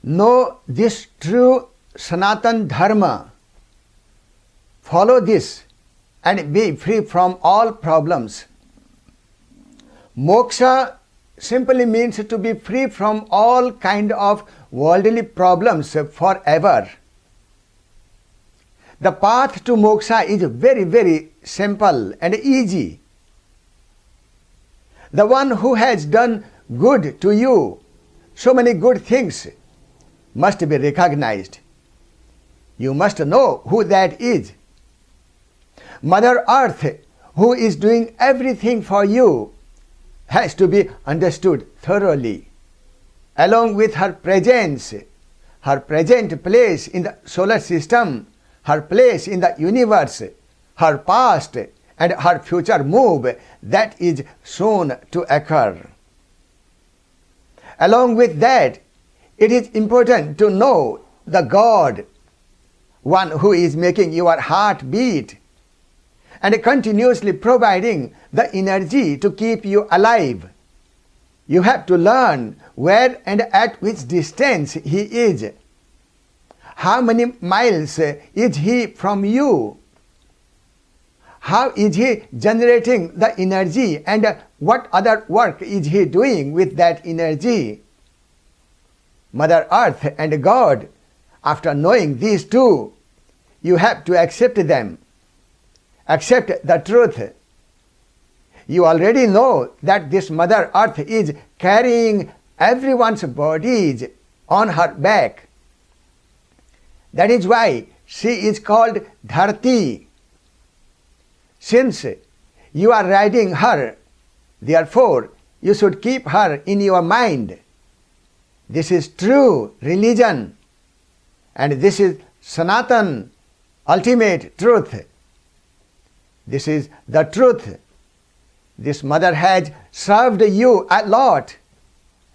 know this true Sanatan Dharma, follow this and be free from all problems. Moksha simply means to be free from all kind of worldly problems forever. The path to moksha is very, very simple and easy. The one who has done good to you, so many good things, must be recognized. You must know who that is. Mother Earth, who is doing everything for you, has to be understood thoroughly, along with her presence, her present place in the solar system, her place in the universe, her past and her future move that is soon to occur. Along with that, it is important to know the God, one who is making your heart beat and continuously providing the energy to keep you alive. You have to learn where and at which distance He is. How many miles is He from you? How is He generating the energy and what other work is He doing with that energy? Mother Earth and God, after knowing these two, you have to accept them. Accept the truth. You already know that this Mother Earth is carrying everyone's bodies on her back. That is why she is called Dharti. Since you are riding her, therefore you should keep her in your mind. This is true religion, and this is Sanatan, ultimate truth. This is the truth. This mother has served you a lot,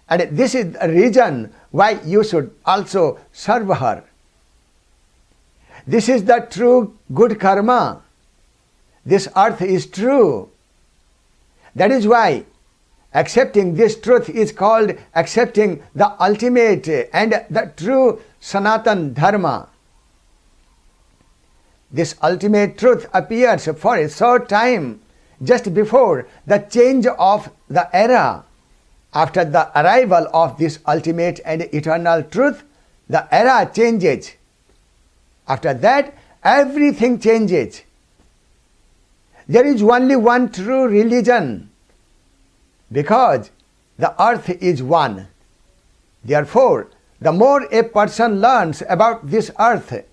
and this is the reason why you should also serve her. This is the true good karma. This earth is true. That is why accepting this truth is called accepting the ultimate and the true Sanatan Dharma. This ultimate truth appears for a short time just before the change of the era. After the arrival of this ultimate and eternal truth, the era changes. After that, everything changes. There is only one true religion, because the earth is one. Therefore, the more a person learns about this earth,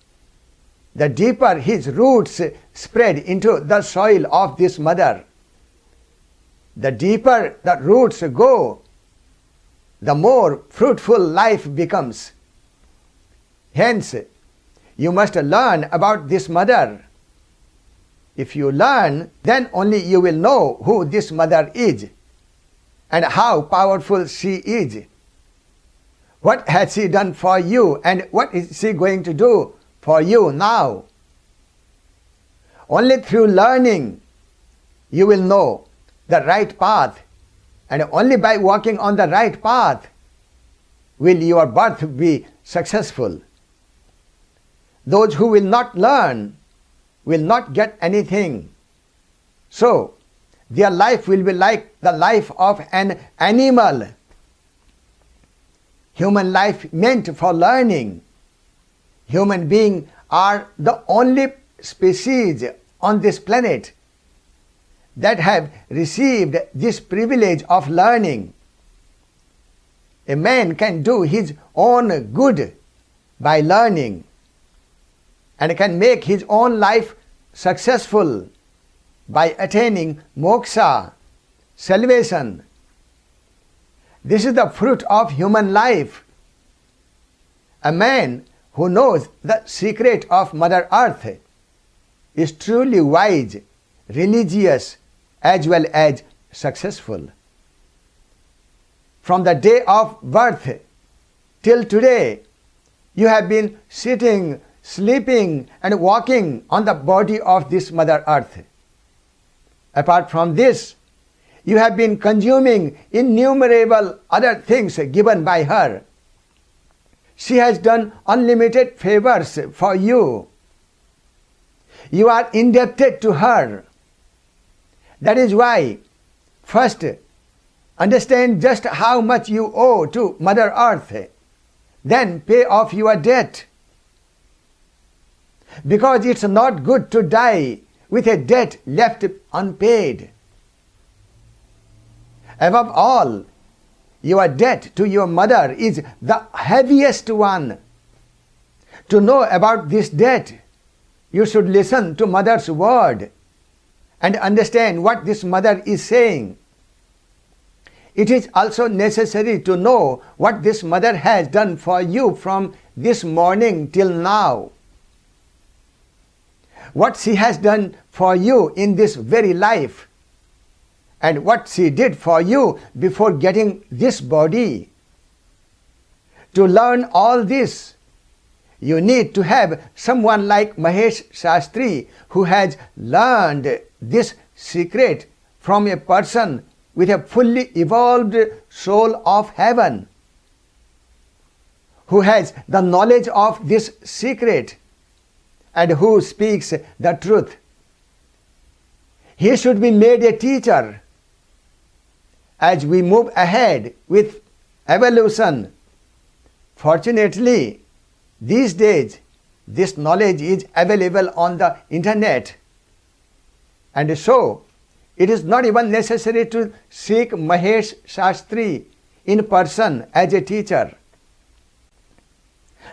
the deeper his roots spread into the soil of this mother. The deeper the roots go, the more fruitful life becomes. Hence, you must learn about this mother. If you learn, then only you will know who this mother is and how powerful she is. What has she done for you and what is she going to do for you now? Only through learning you will know the right path, and only by walking on the right path will your birth be successful. Those who will not learn will not get anything. So, their life will be like the life of an animal. Human life meant for learning. Human beings are the only species on this planet that have received this privilege of learning. A man can do his own good by learning and can make his own life successful by attaining moksha, salvation. This is the fruit of human life. A man who knows the secret of Mother Earth is truly wise, religious, as well as successful. From the day of birth till today, you have been sitting, sleeping and walking on the body of this Mother Earth. Apart from this, you have been consuming innumerable other things given by her. she has done unlimited favors for you. You are indebted to her. That is why, first, understand just how much you owe to Mother Earth. Then pay off your debt. Because it's not good to die with a debt left unpaid. Above all, your debt to your mother is the heaviest one. To know about this debt, you should listen to mother's word and understand what this mother is saying. It is also necessary to know what this mother has done for you from this morning till now. What she has done for you in this very life, and what she did for you before getting this body. To learn all this, you need to have someone like Mahesh Shastri who has learned this secret from a person with a fully evolved soul of heaven, who has the knowledge of this secret and who speaks the truth. He should be made a teacher. As we move ahead with evolution, fortunately, these days, this knowledge is available on the internet. And so, it is not even necessary to seek Mahesh Shastri in person as a teacher.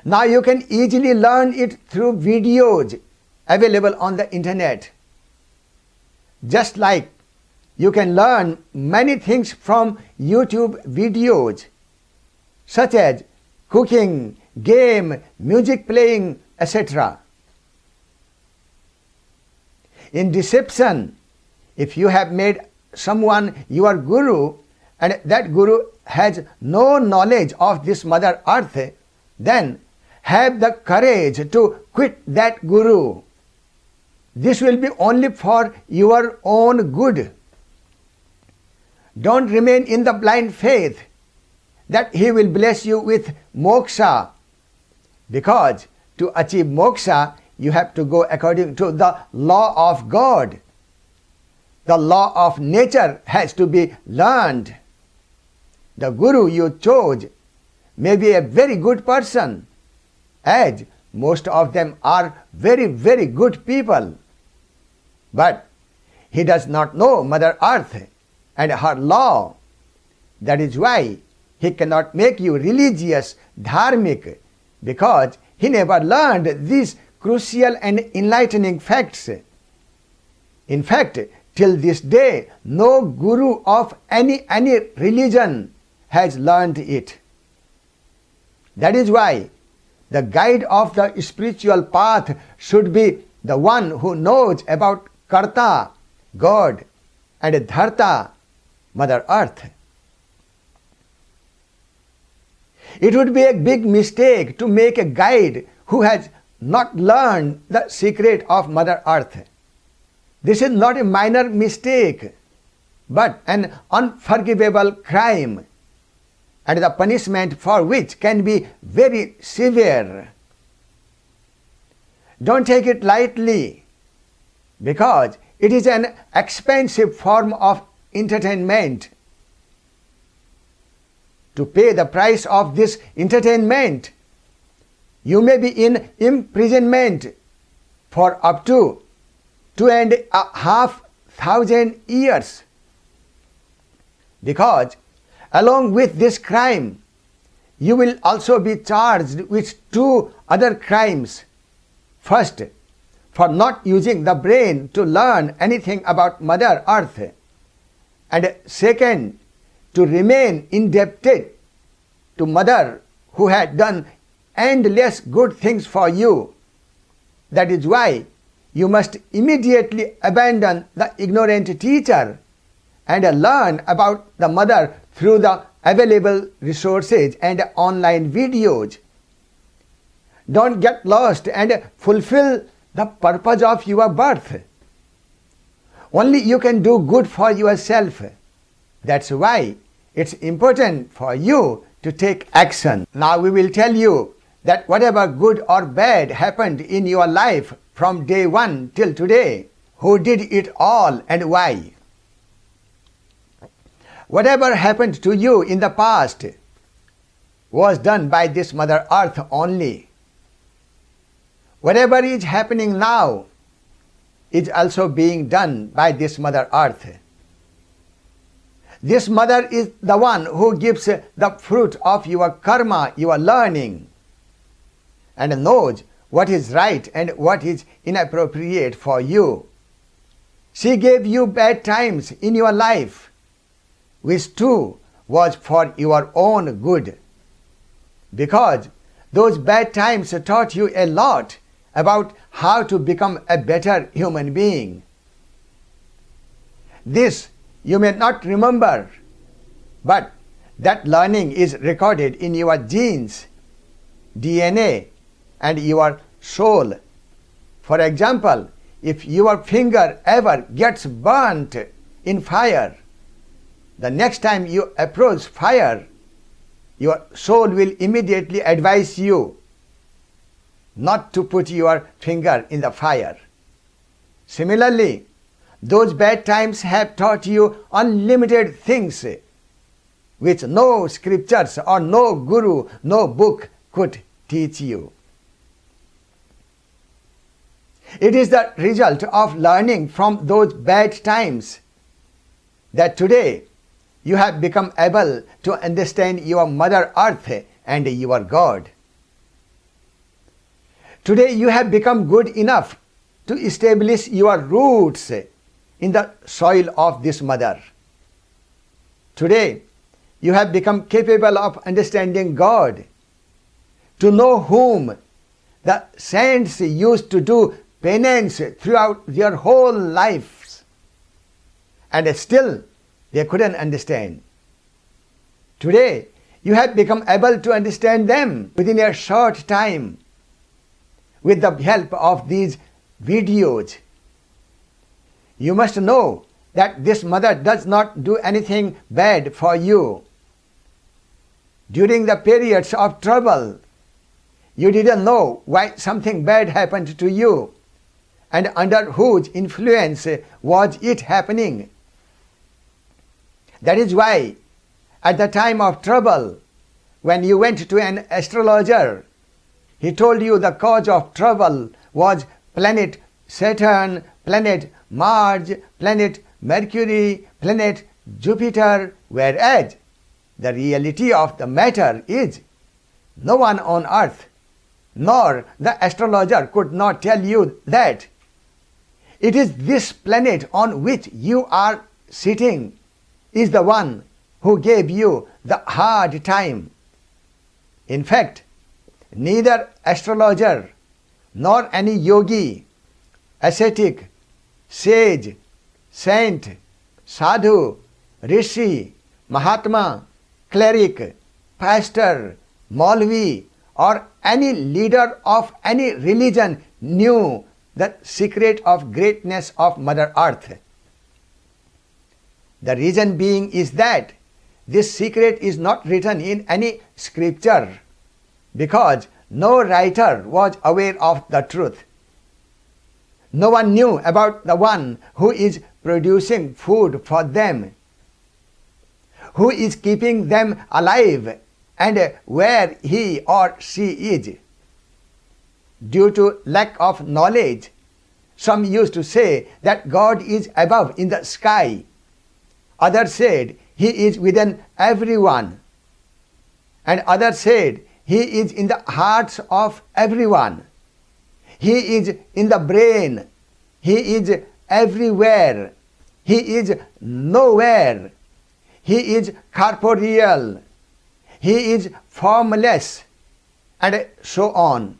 Now you can easily learn it through videos available on the internet. Just like you can learn many things from YouTube videos, such as cooking, game, music playing, etc. In deception, if you have made someone your guru and that guru has no knowledge of this Mother Earth, then have the courage to quit that guru. This will be only for your own good. Don't remain in the blind faith that he will bless you with moksha, because to achieve moksha you have to go according to the law of God. The law of nature has to be learned. The guru you chose may be a very good person, as most of them are very, very good people. But he does not know Mother Earth and her law. That is why he cannot make you religious, dharmic, because he never learned these crucial and enlightening facts. In fact, till this day, no guru of any religion has learned it. That is why the guide of the spiritual path should be the one who knows about Karta, God, and Dharta, Mother Earth. It would be a big mistake to make a guide who has not learned the secret of Mother Earth. This is not a minor mistake, but an unforgivable crime, and the punishment for which can be very severe. Don't take it lightly, because it is an expensive form of entertainment. To pay the price of this entertainment, you may be in imprisonment for up to 2,500 years. Because along with this crime, you will also be charged with 2 other crimes. First, for not using the brain to learn anything about Mother Earth, and second, to remain indebted to Mother who had done endless good things for you. That is why you must immediately abandon the ignorant teacher and learn about the Mother through the available resources and online videos. Don't get lost and fulfill the purpose of your birth. Only you can do good for yourself. That's why it's important for you to take action. Now we will tell you that whatever good or bad happened in your life from day one till today, who did it all and why? Whatever happened to you in the past was done by this Mother Earth only. Whatever is happening now is also being done by this Mother Earth. This Mother is the one who gives the fruit of your karma, your learning, and knows what is right and what is inappropriate for you. She gave you bad times in your life, which too was for your own good, because those bad times taught you a lot about how to become a better human being. This you may not remember, but that learning is recorded in your genes, DNA, and your soul. For example, if your finger ever gets burnt in fire, the next time you approach fire, your soul will immediately advise you not to put your finger in the fire. Similarly, those bad times have taught you unlimited things which no scriptures or no guru, no book could teach you. It is the result of learning from those bad times that today you have become able to understand your Mother Earth and your God. Today you have become good enough to establish your roots in the soil of this Mother. Today you have become capable of understanding God, to know whom the saints used to do penance throughout their whole lives, and still they couldn't understand. Today you have become able to understand them within a short time with the help of these videos. You must know that this Mother does not do anything bad for you. During the periods of trouble, you didn't know why something bad happened to you and under whose influence was it happening. That is why at the time of trouble, when you went to an astrologer, he told you the cause of trouble was planet Saturn, planet Mars, planet Mercury, planet Jupiter, whereas the reality of the matter is no one on earth nor the astrologer could not tell you that. It is this planet on which you are sitting is the one who gave you the hard time. In fact, neither astrologer nor any yogi, ascetic, sage, saint, sadhu, rishi, mahatma, cleric, pastor, maulvi, or any leader of any religion knew the secret of greatness of Mother Earth. The reason being is that this secret is not written in any scripture, because no writer was aware of the truth. No one knew about the one who is producing food for them, who is keeping them alive, and where he or she is. Due to lack of knowledge, some used to say that God is above in the sky. Others said he is within everyone. And others said he is in the hearts of everyone. He is in the brain. He is everywhere. He is nowhere. He is corporeal. He is formless, and so on.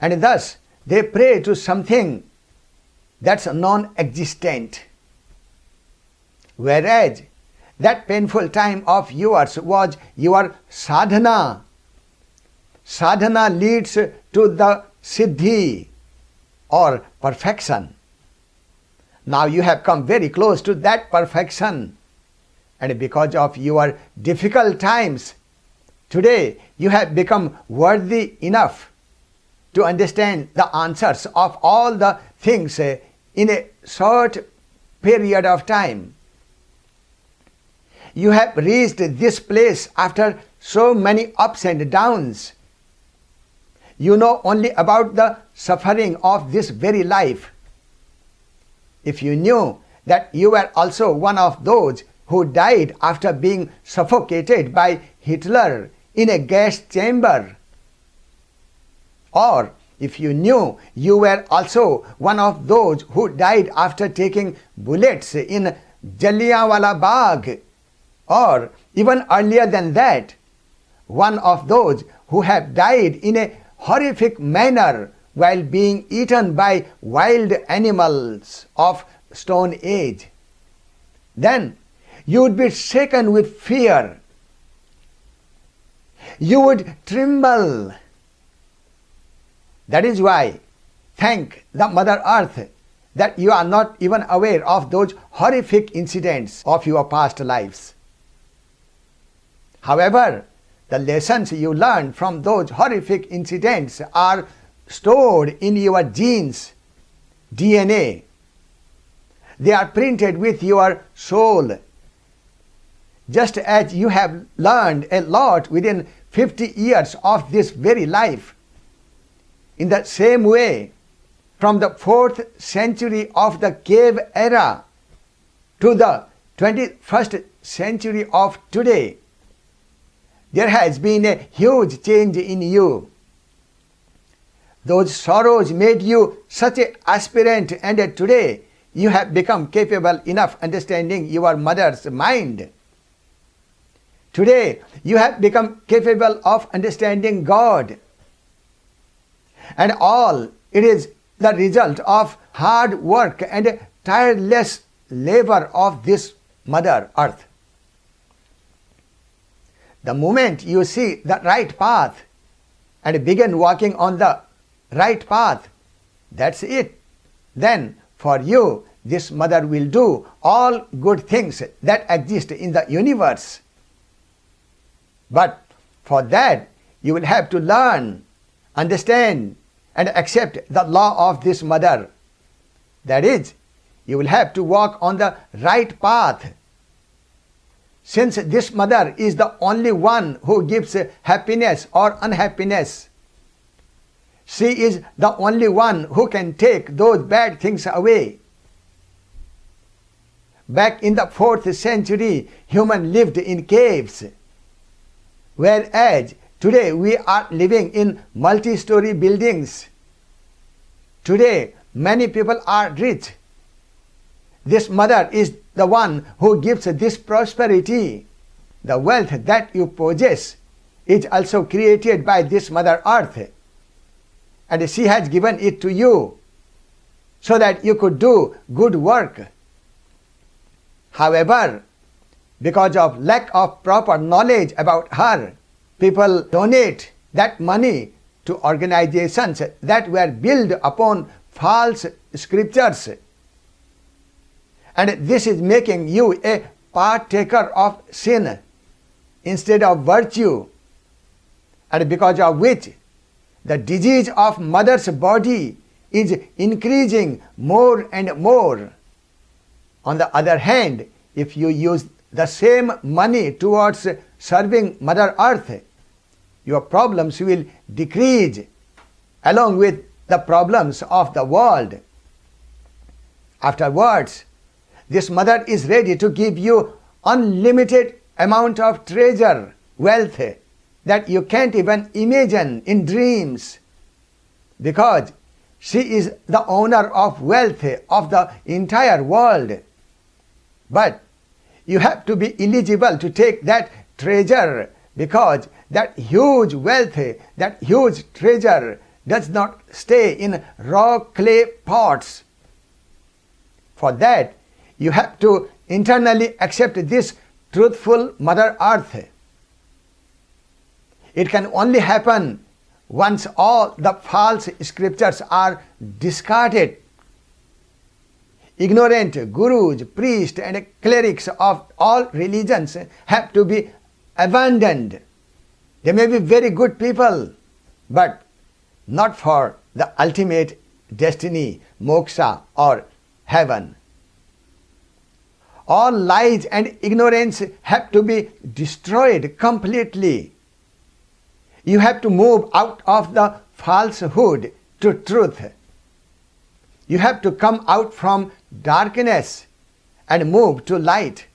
And thus they pray to something that's non-existent. Whereas that painful time of yours was your sadhana. Sadhana leads to the siddhi or perfection. Now you have come very close to that perfection, and because of your difficult times, Today you have become worthy enough to understand the answers of all the things in a short period of time. You have reached this place after so many ups and downs. You know only about the suffering of this very life. If you knew that you were also one of those who died after being suffocated by Hitler in a gas chamber, or if you knew you were also one of those who died after taking bullets in Jallianwala Bagh, or even earlier than that, one of those who have died in a horrific manner while being eaten by wild animals of Stone Age, then you would be shaken with fear. You would tremble. That is why, thank the Mother Earth that you are not even aware of those horrific incidents of your past lives. However, the lessons you learned from those horrific incidents are stored in your genes, DNA. They are printed with your soul. Just as you have learned a lot within 50 years of this very life, in the same way, from the 4th century of the cave era to the 21st century of today, there has been a huge change in you. Those sorrows made you such an aspirant, and today you have become capable enough understanding your mother's mind. Today you have become capable of understanding God. And all it is the result of hard work and tireless labor of this Mother Earth. The moment you see the right path and begin walking on the right path, that's it. Then for you, this Mother will do all good things that exist in the universe. But for that, you will have to learn, understand, and accept the law of this Mother. That is, you will have to walk on the right path. Since this Mother is the only one who gives happiness or unhappiness, she is the only one who can take those bad things away. Back in the 4th century, humans lived in caves, whereas today we are living in multi-story buildings. Today, many people are rich. This Mother is the one who gives this prosperity. The wealth that you possess is also created by this Mother Earth, and she has given it to you so that you could do good work. However, because of lack of proper knowledge about her, people donate that money to organizations that were built upon false scriptures. And this is making you a partaker of sin instead of virtue, and because of which the disease of mother's body is increasing more and more. On the other hand, if you use the same money towards serving Mother Earth, your problems will decrease along with the problems of the world. Afterwards, this Mother is ready to give you unlimited amount of treasure, wealth that you can't even imagine in dreams, because she is the owner of wealth of the entire world. But you have to be eligible to take that treasure, because that huge wealth, that huge treasure does not stay in raw clay pots. For that, you have to internally accept this truthful Mother Earth. It can only happen once all the false scriptures are discarded. Ignorant gurus, priests, and clerics of all religions have to be abandoned. They may be very good people, but not for the ultimate destiny, moksha or heaven. All lies and ignorance have to be destroyed completely. You have to move out of the falsehood to truth. You have to come out from darkness and move to light.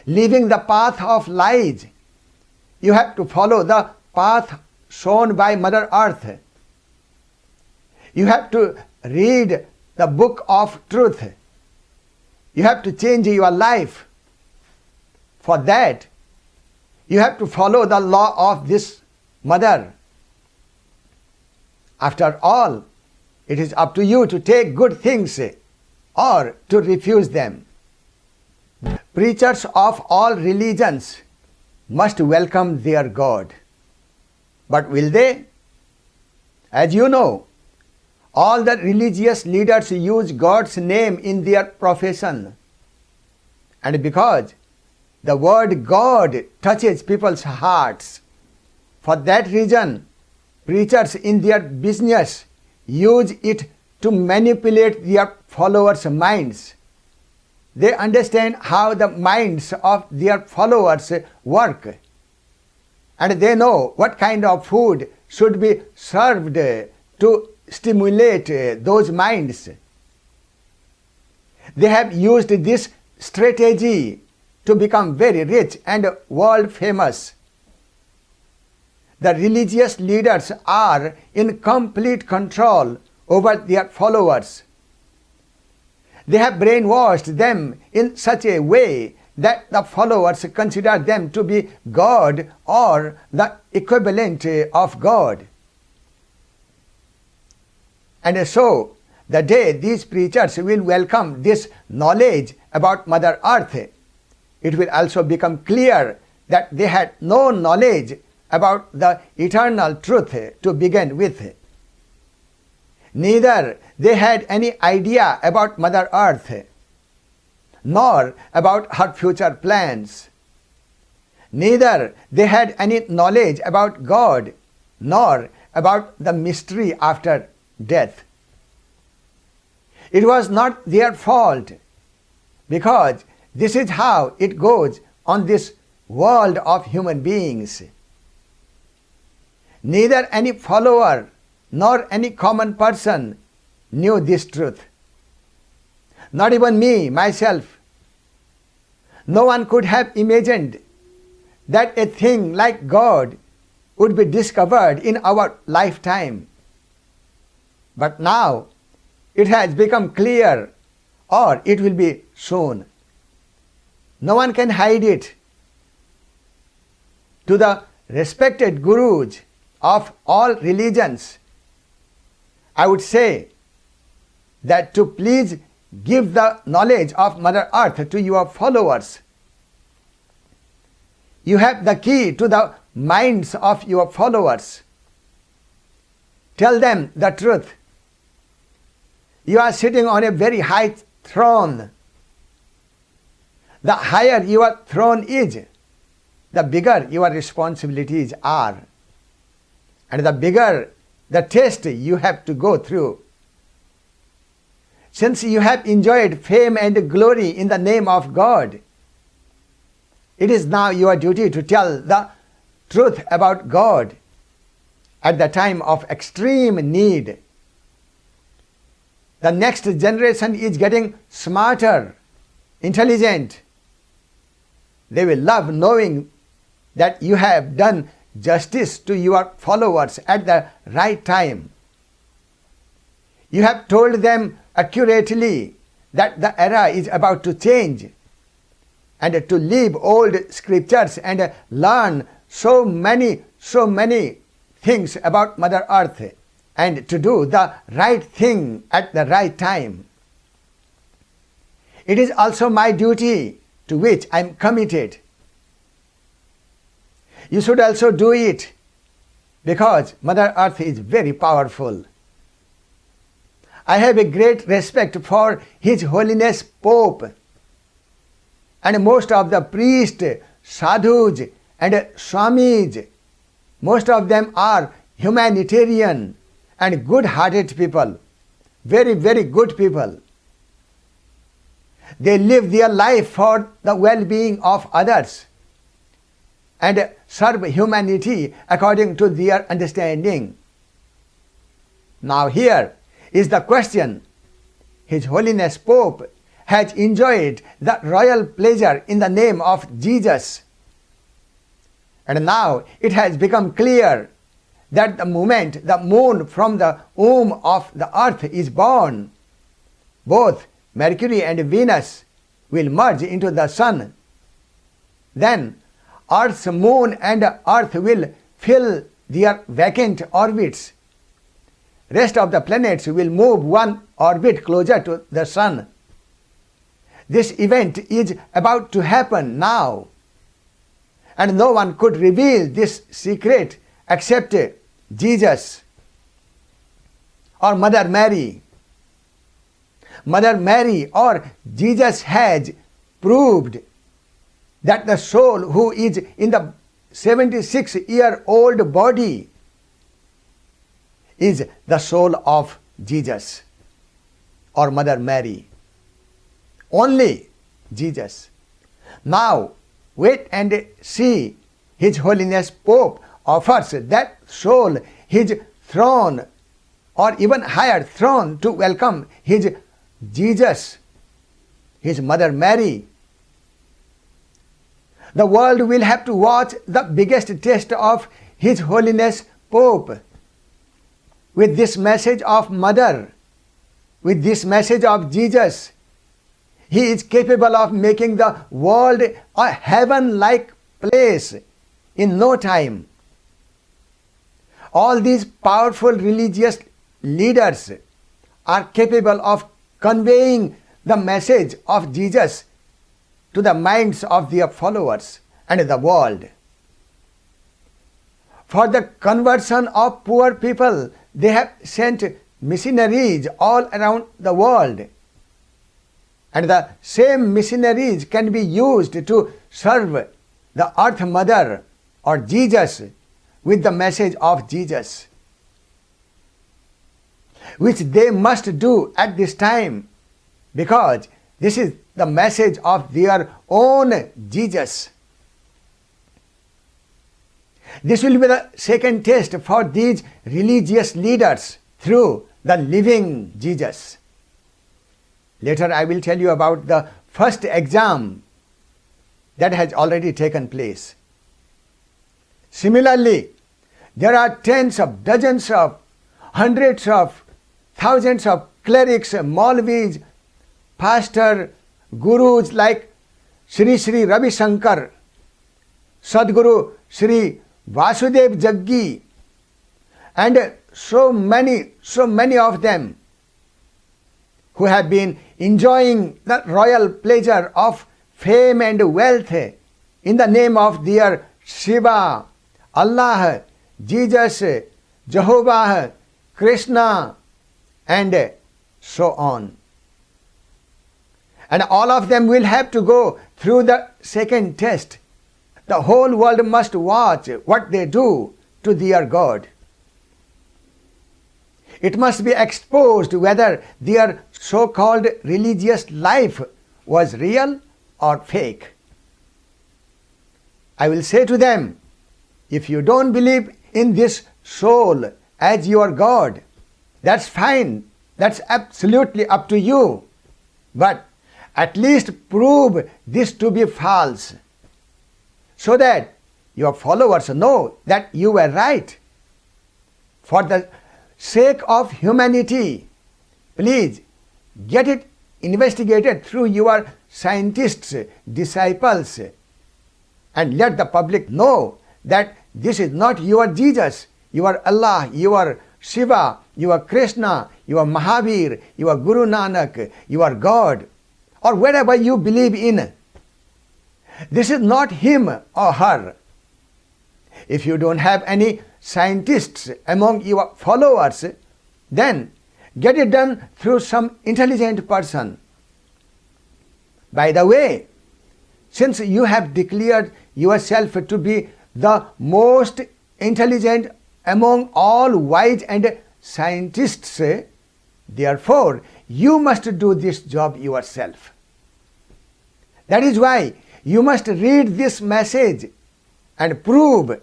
Leaving the path of lies, you have to follow the path shown by Mother Earth. You have to read the book of truth. You have to change your life. For that, you have to follow the law of this mother. After all, it is up to you to take good things or to refuse them. Preachers of all religions must welcome their God. But will they? As you know, all the religious leaders use God's name in their profession. And because the word God touches people's hearts, for that reason, preachers in their business use it to manipulate their followers' minds. They understand how the minds of their followers work, and they know what kind of food should be served to stimulate those minds. They have used this strategy to become very rich and world famous. The religious leaders are in complete control over their followers. They have brainwashed them in such a way that the followers consider them to be God or the equivalent of God. And so, the day these preachers will welcome this knowledge about Mother Earth, it will also become clear that they had no knowledge about the eternal truth to begin with. Neither they had any idea about Mother Earth, nor about her future plans. Neither they had any knowledge about God, nor about the mystery after death. It was not their fault, because this is how it goes on this world of human beings. Neither any follower nor any common person knew this truth. Not even me, myself. No one could have imagined that a thing like God would be discovered in our lifetime. But now it has become clear, or it will be shown. No one can hide it. To the respected gurus of all religions, I would say that to please give the knowledge of Mother Earth to your followers. You have the key to the minds of your followers. Tell them the truth. You are sitting on a very high throne. The higher your throne is, the bigger your responsibilities are, and the bigger the test you have to go through. Since you have enjoyed fame and glory in the name of God, it is now your duty to tell the truth about God at the time of extreme need. The next generation is getting smarter, intelligent. They will love knowing that you have done justice to your followers at the right time. You have told them accurately that the era is about to change, and to leave old scriptures and learn so many things about Mother Earth, and to do the right thing at the right time. It is also my duty to which I am committed. You should also do it, because Mother Earth is very powerful. I have a great respect for His Holiness Pope and most of the priests, sadhus and Swamis, most of them are humanitarian and good-hearted people, very, very good people. They live their life for the well-being of others and serve humanity according to their understanding. Now here is the question. His Holiness Pope has enjoyed the royal pleasure in the name of Jesus. And now it has become clear that the moment the moon from the womb of the earth is born, both Mercury and Venus will merge into the sun. Then Earth's moon and earth will fill their vacant orbits. Rest of the planets will move one orbit closer to the sun. This event is about to happen now, and no one could reveal this secret except Jesus or Mother Mary. Mother Mary or Jesus has proved that the soul who is in the 76-year-old body is the soul of Jesus or Mother Mary. Only Jesus. Now wait and see. His Holiness Pope offers that soul his throne or even higher throne to welcome his Jesus, his Mother Mary. The world will have to watch the biggest test of His Holiness Pope with this message of Mother, with this message of Jesus. He is capable of making the world a heaven-like place in no time. All these powerful religious leaders are capable of conveying the message of Jesus to the minds of their followers and the world. For the conversion of poor people, they have sent missionaries all around the world. And the same missionaries can be used to serve the Earth Mother or Jesus with the message of Jesus, which they must do at this time, because this is the message of their own Jesus. This will be the second test for these religious leaders through the living Jesus. Later I will tell you about the first exam that has already taken place. Similarly, there are tens of dozens of hundreds of thousands of clerics, Maulvis, pastor, gurus like Sri Sri Ravi Shankar, Sadguru Sri Vasudev Jaggi, and so many of them who have been enjoying the royal pleasure of fame and wealth in the name of their Shiva, Allah, Jesus, Jehovah, Krishna, and so on. And all of them will have to go through the second test. The whole world must watch what they do to their God. It must be exposed whether their so-called religious life was real or fake. I will say to them, if you don't believe in this soul as your God, that's fine, that's absolutely up to you. But at least prove this to be false, so that your followers know that you were right. For the sake of humanity, please get it investigated through your scientists, disciples, and let the public know that this is not your Jesus, your Allah, your Shiva, your Krishna, your Mahavir, your Guru Nanak, your God, or whatever you believe in. This is not him or her. If you don't have any scientists among your followers, then get it done through some intelligent person. By the way, since you have declared yourself to be the most intelligent among all wise and scientists, therefore you must do this job yourself. That is why you must read this message and prove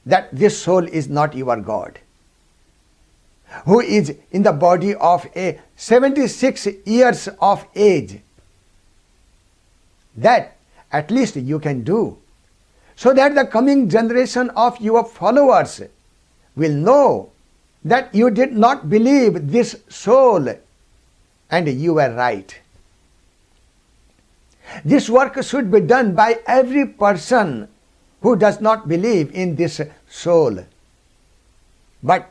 that this soul is not your God, who is in the body of a 76 years of age. That at least you can do, so that the coming generation of your followers will know that you did not believe this soul and you were right. This work should be done by every person who does not believe in this soul. But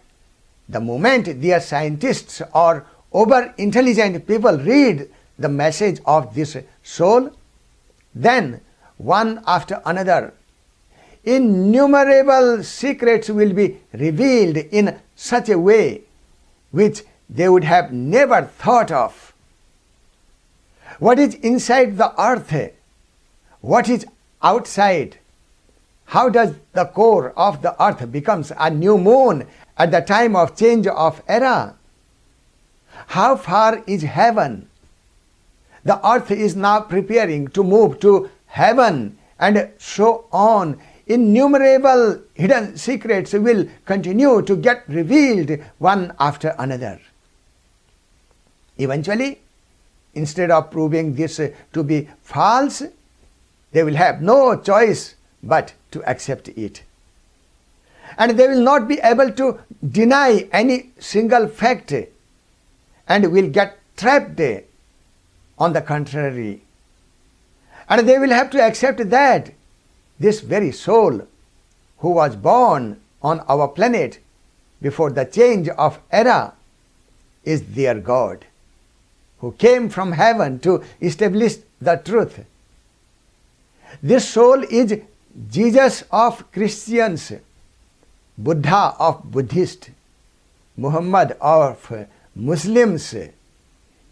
the moment their scientists or over-intelligent people read the message of this soul, then one after another, innumerable secrets will be revealed in such a way which they would have never thought of. What is inside the earth? What is outside? How does the core of the earth becomes a new moon at the time of change of era? How far is heaven? The earth is now preparing to move to heaven, and so on. Innumerable hidden secrets will continue to get revealed one after another. Eventually, instead of proving this to be false, they will have no choice but to accept it. And they will not be able to deny any single fact, and will get trapped on the contrary. And they will have to accept that this very soul who was born on our planet before the change of era is their God, who came from heaven to establish the truth. This soul is Jesus of Christians, Buddha of Buddhists, Muhammad of Muslims,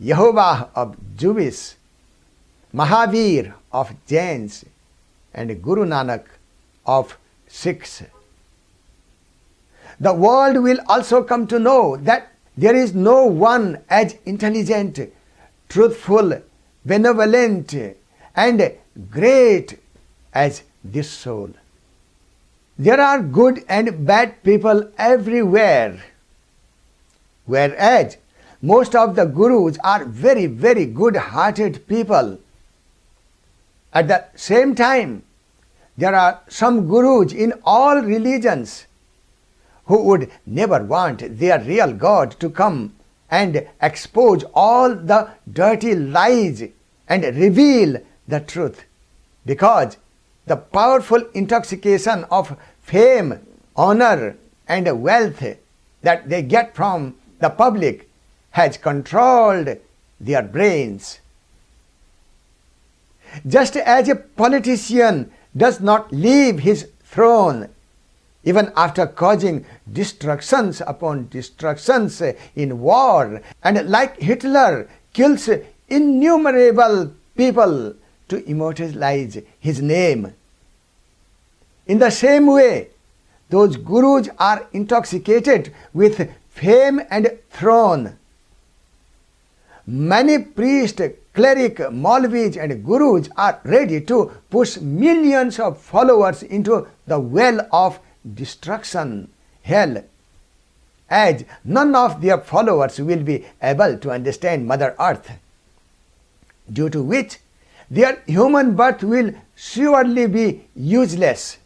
Yehovah of Jews, Mahavir of Jains, and Guru Nanak of Sikhs. The world will also come to know that there is no one as intelligent, truthful, benevolent, and great as this soul. There are good and bad people everywhere, whereas most of the gurus are very, very good-hearted people. At the same time, there are some gurus in all religions who would never want their real God to come and expose all the dirty lies and reveal the truth, because the powerful intoxication of fame, honor, and wealth that they get from the public has controlled their brains. Just as a politician does not leave his throne even after causing destructions upon destructions in war, and like Hitler kills innumerable people to immortalize his name, in the same way, those gurus are intoxicated with fame and throne. Many priests, clerics, Maulvis, and gurus are ready to push millions of followers into the well of destruction, hell, as none of their followers will be able to understand Mother Earth, due to which their human birth will surely be useless.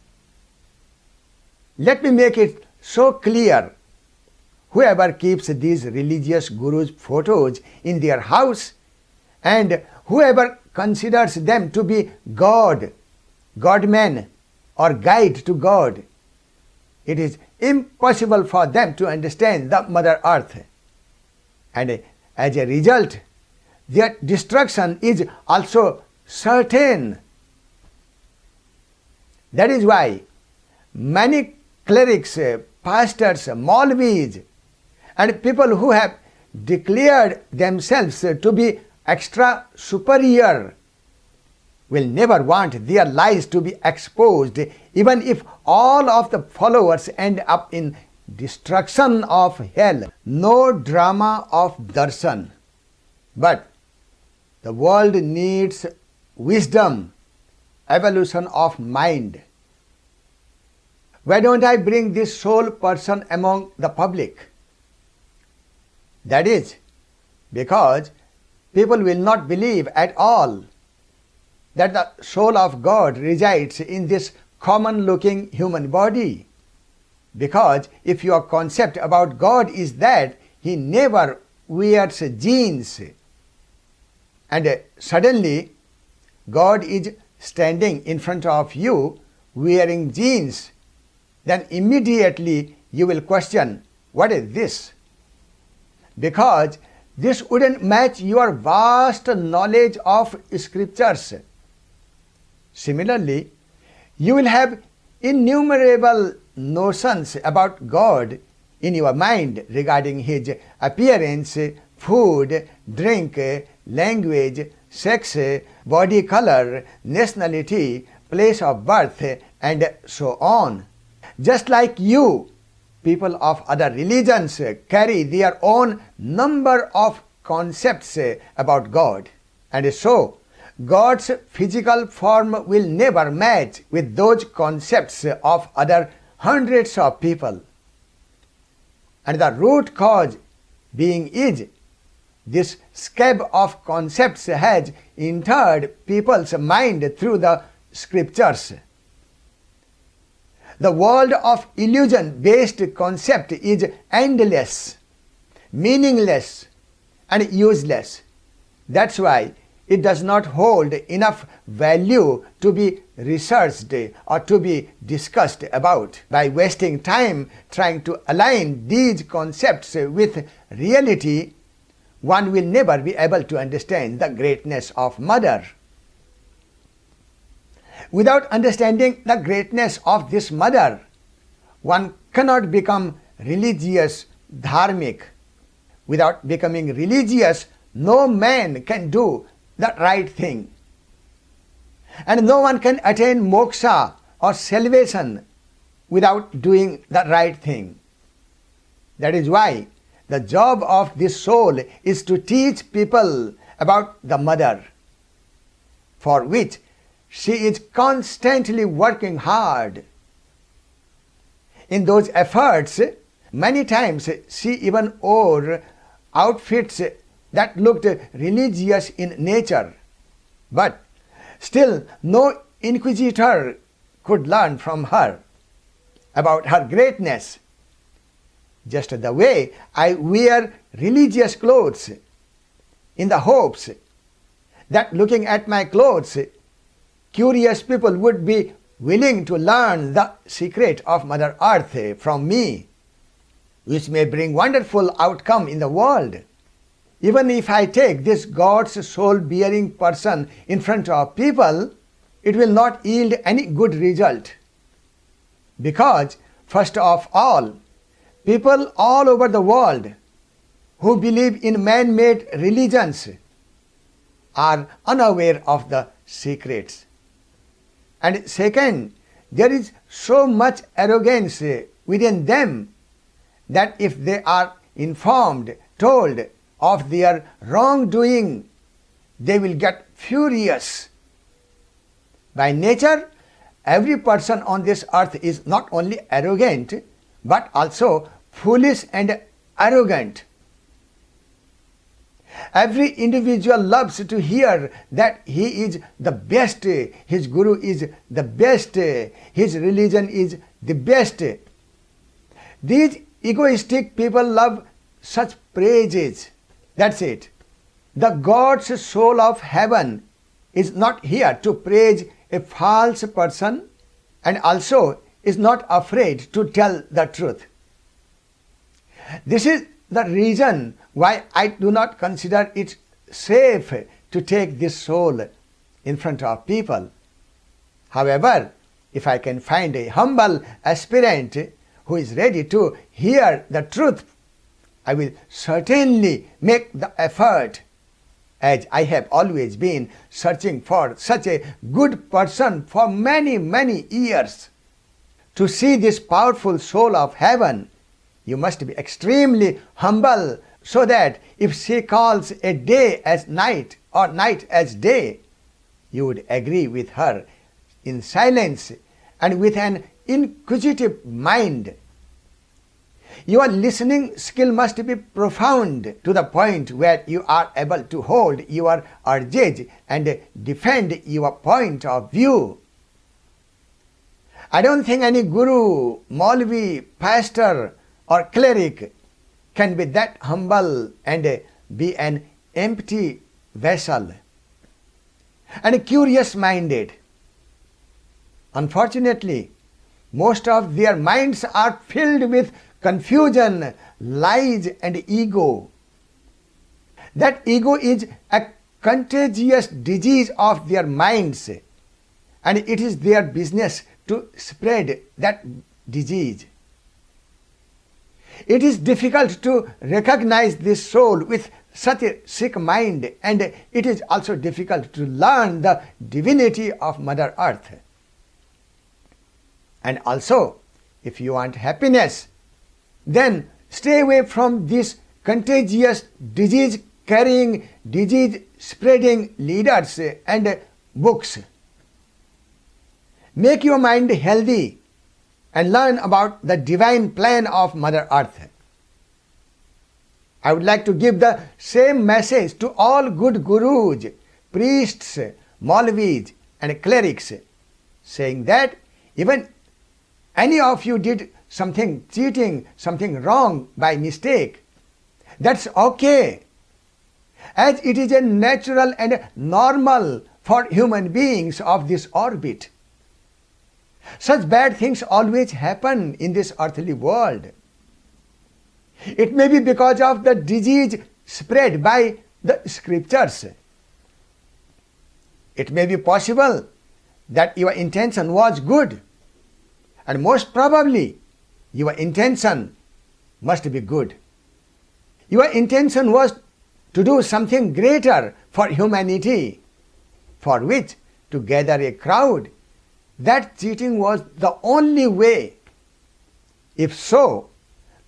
Let me make it so clear. Whoever keeps these religious gurus' photos in their house, and whoever considers them to be God, God-man, or guide to God, it is impossible for them to understand the Mother Earth. And as a result, their destruction is also certain. That is why many clerics, pastors, Maulvis, and people who have declared themselves to be extra superior will never want their lies to be exposed, even if all of the followers end up in destruction of hell. No drama of darshan. But the world needs wisdom, evolution of mind. Why don't I bring this soul person among the public? That is because people will not believe at all that the soul of God resides in this common-looking human body. Because if your concept about God is that He never wears jeans, and suddenly God is standing in front of you wearing jeans, then immediately you will question, what is this? Because this wouldn't match your vast knowledge of scriptures. Similarly, you will have innumerable notions about God in your mind regarding His appearance, food, drink, language, sex, body color, nationality, place of birth, and so on. Just like you, people of other religions carry their own number of concepts about God. And so, God's physical form will never match with those concepts of other hundreds of people. And the root cause being is this scab of concepts has entered people's mind through the scriptures. The world of illusion-based concept is endless, meaningless, and useless. That's why it does not hold enough value to be researched or to be discussed about. By wasting time trying to align these concepts with reality, one will never be able to understand the greatness of Mother. Without understanding the greatness of this Mother, one cannot become religious, dharmic. Without becoming religious, no man can do the right thing. And no one can attain moksha or salvation without doing the right thing. That is why the job of this soul is to teach people about the Mother, for which she is constantly working hard. In those efforts, many times she even wore outfits that looked religious in nature. But still no inquisitor could learn from her about her greatness. Just the way I wear religious clothes in the hopes that looking at my clothes, curious people would be willing to learn the secret of Mother Earth from me, which may bring wonderful outcome in the world. Even if I take this God's soul-bearing person in front of people, it will not yield any good result. Because, first of all, people all over the world who believe in man-made religions are unaware of the secrets. And second, there is so much arrogance within them that if they are informed, told of their wrongdoing, they will get furious. By nature, every person on this earth is not only arrogant, but also foolish and arrogant. Every individual loves to hear that he is the best, his guru is the best, his religion is the best. These egoistic people love such praises. That's it. The God's soul of heaven is not here to praise a false person, and also is not afraid to tell the truth. This is the reason why I do not consider it safe to take this soul in front of people. However, if I can find a humble aspirant who is ready to hear the truth, I will certainly make the effort as I have always been searching for such a good person for many, many years. To see this powerful soul of heaven, you must be extremely humble, so that if she calls a day as night or night as day, you would agree with her in silence and with an inquisitive mind. Your listening skill must be profound to the point where you are able to hold your urges and defend your point of view. I don't think any guru, Maulvi, pastor or cleric can be that humble and be an empty vessel and curious-minded. Unfortunately, most of their minds are filled with confusion, lies and ego. That ego is a contagious disease of their minds, and it is their business to spread that disease. It is difficult to recognize this soul with such a sick mind, and it is also difficult to learn the divinity of Mother Earth. And also, if you want happiness, then stay away from these contagious, disease-carrying, disease-spreading leaders and books. Make your mind healthy and learn about the divine plan of Mother Earth. I would like to give the same message to all good gurus, priests, Maulvis and clerics, saying that even any of you did something cheating, something wrong by mistake, that's okay, as it is a natural and normal for human beings of this orbit. Such bad things always happen in this earthly world. It may be because of the disease spread by the scriptures. It may be possible that your intention was good, and most probably your intention must be good. Your intention was to do something greater for humanity, for which to gather a crowd. That cheating was the only way. If so,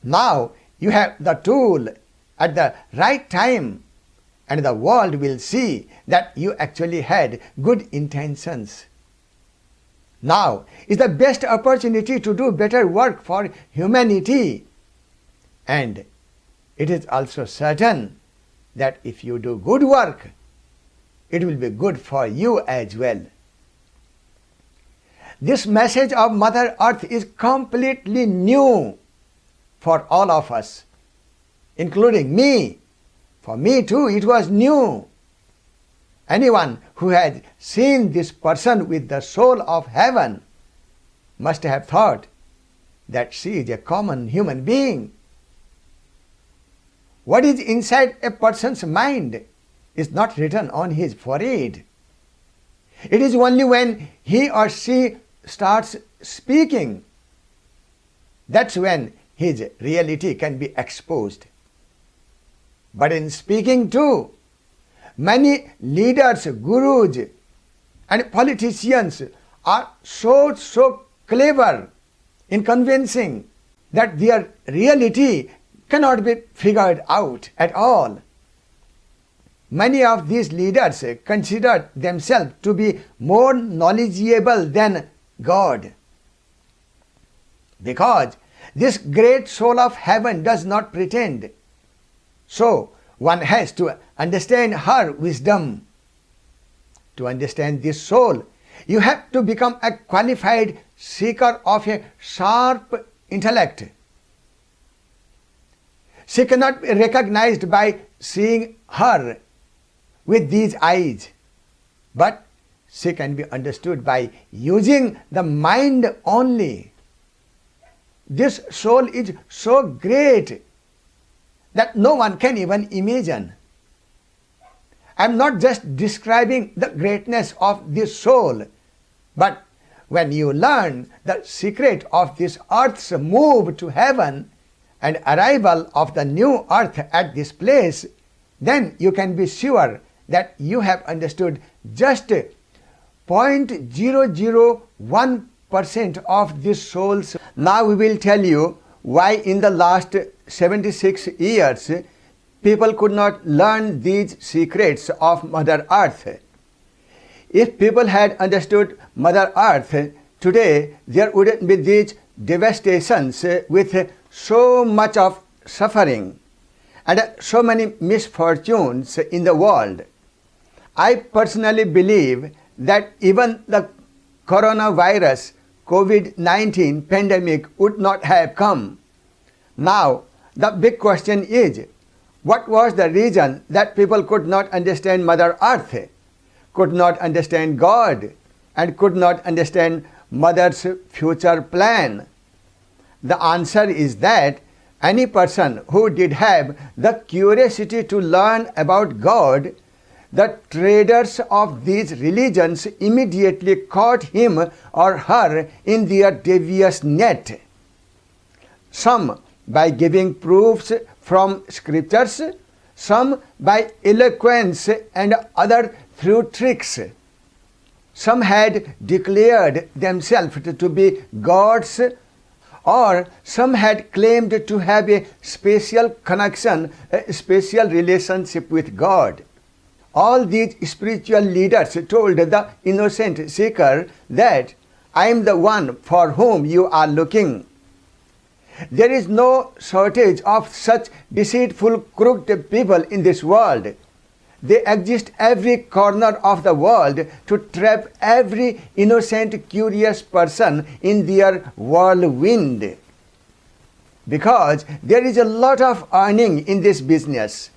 now you have the tool at the right time, and the world will see that you actually had good intentions. Now is the best opportunity to do better work for humanity, and it is also certain that if you do good work, it will be good for you as well. This message of Mother Earth is completely new for all of us, including me. For me too, it was new. Anyone who has seen this person with the soul of heaven must have thought that she is a common human being. What is inside a person's mind is not written on his forehead. It is only when he or she starts speaking, that's when his reality can be exposed. But in speaking too, many leaders, gurus and politicians are so clever in convincing that their reality cannot be figured out at all. Many of these leaders consider themselves to be more knowledgeable than God, because this great soul of heaven does not pretend. So one has to understand her wisdom. To understand this soul, you have to become a qualified seeker of a sharp intellect. She cannot be recognized by seeing her with these eyes, but she can be understood by using the mind only. This soul is so great that no one can even imagine. I am not just describing the greatness of this soul, but when you learn the secret of this earth's move to heaven and arrival of the new earth at this place, then you can be sure that you have understood just 0.001% of this soul's. Now we will tell you why in the last 76 years people could not learn these secrets of Mother Earth. If people had understood Mother Earth, today there wouldn't be these devastations with so much of suffering and so many misfortunes in the world. I personally believe that even the coronavirus COVID-19 pandemic would not have come. Now, the big question is, what was the reason that people could not understand Mother Earth, could not understand God, and could not understand Mother's future plan? The answer is that any person who did have the curiosity to learn about God, the traders of these religions immediately caught him or her in their devious net. Some by giving proofs from scriptures, some by eloquence, and other through tricks. Some had declared themselves to be gods, or some had claimed to have a special connection, a special relationship with God. All these spiritual leaders told the innocent seeker that I am the one for whom you are looking. There is no shortage of such deceitful, crooked people in this world. They exist every corner of the world to trap every innocent, curious person in their whirlwind. Because there is a lot of earning in this business,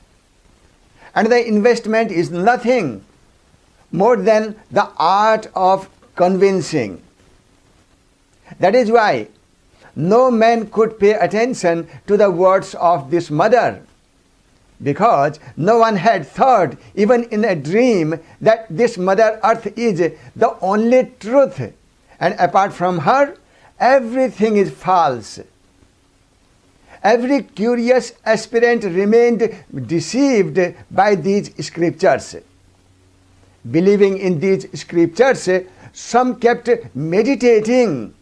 and the investment is nothing more than the art of convincing. That is why no man could pay attention to the words of this mother, because no one had thought, even in a dream, that this Mother Earth is the only truth, and apart from her, everything is false. Every curious aspirant remained deceived by these scriptures. Believing in these scriptures, some kept meditating,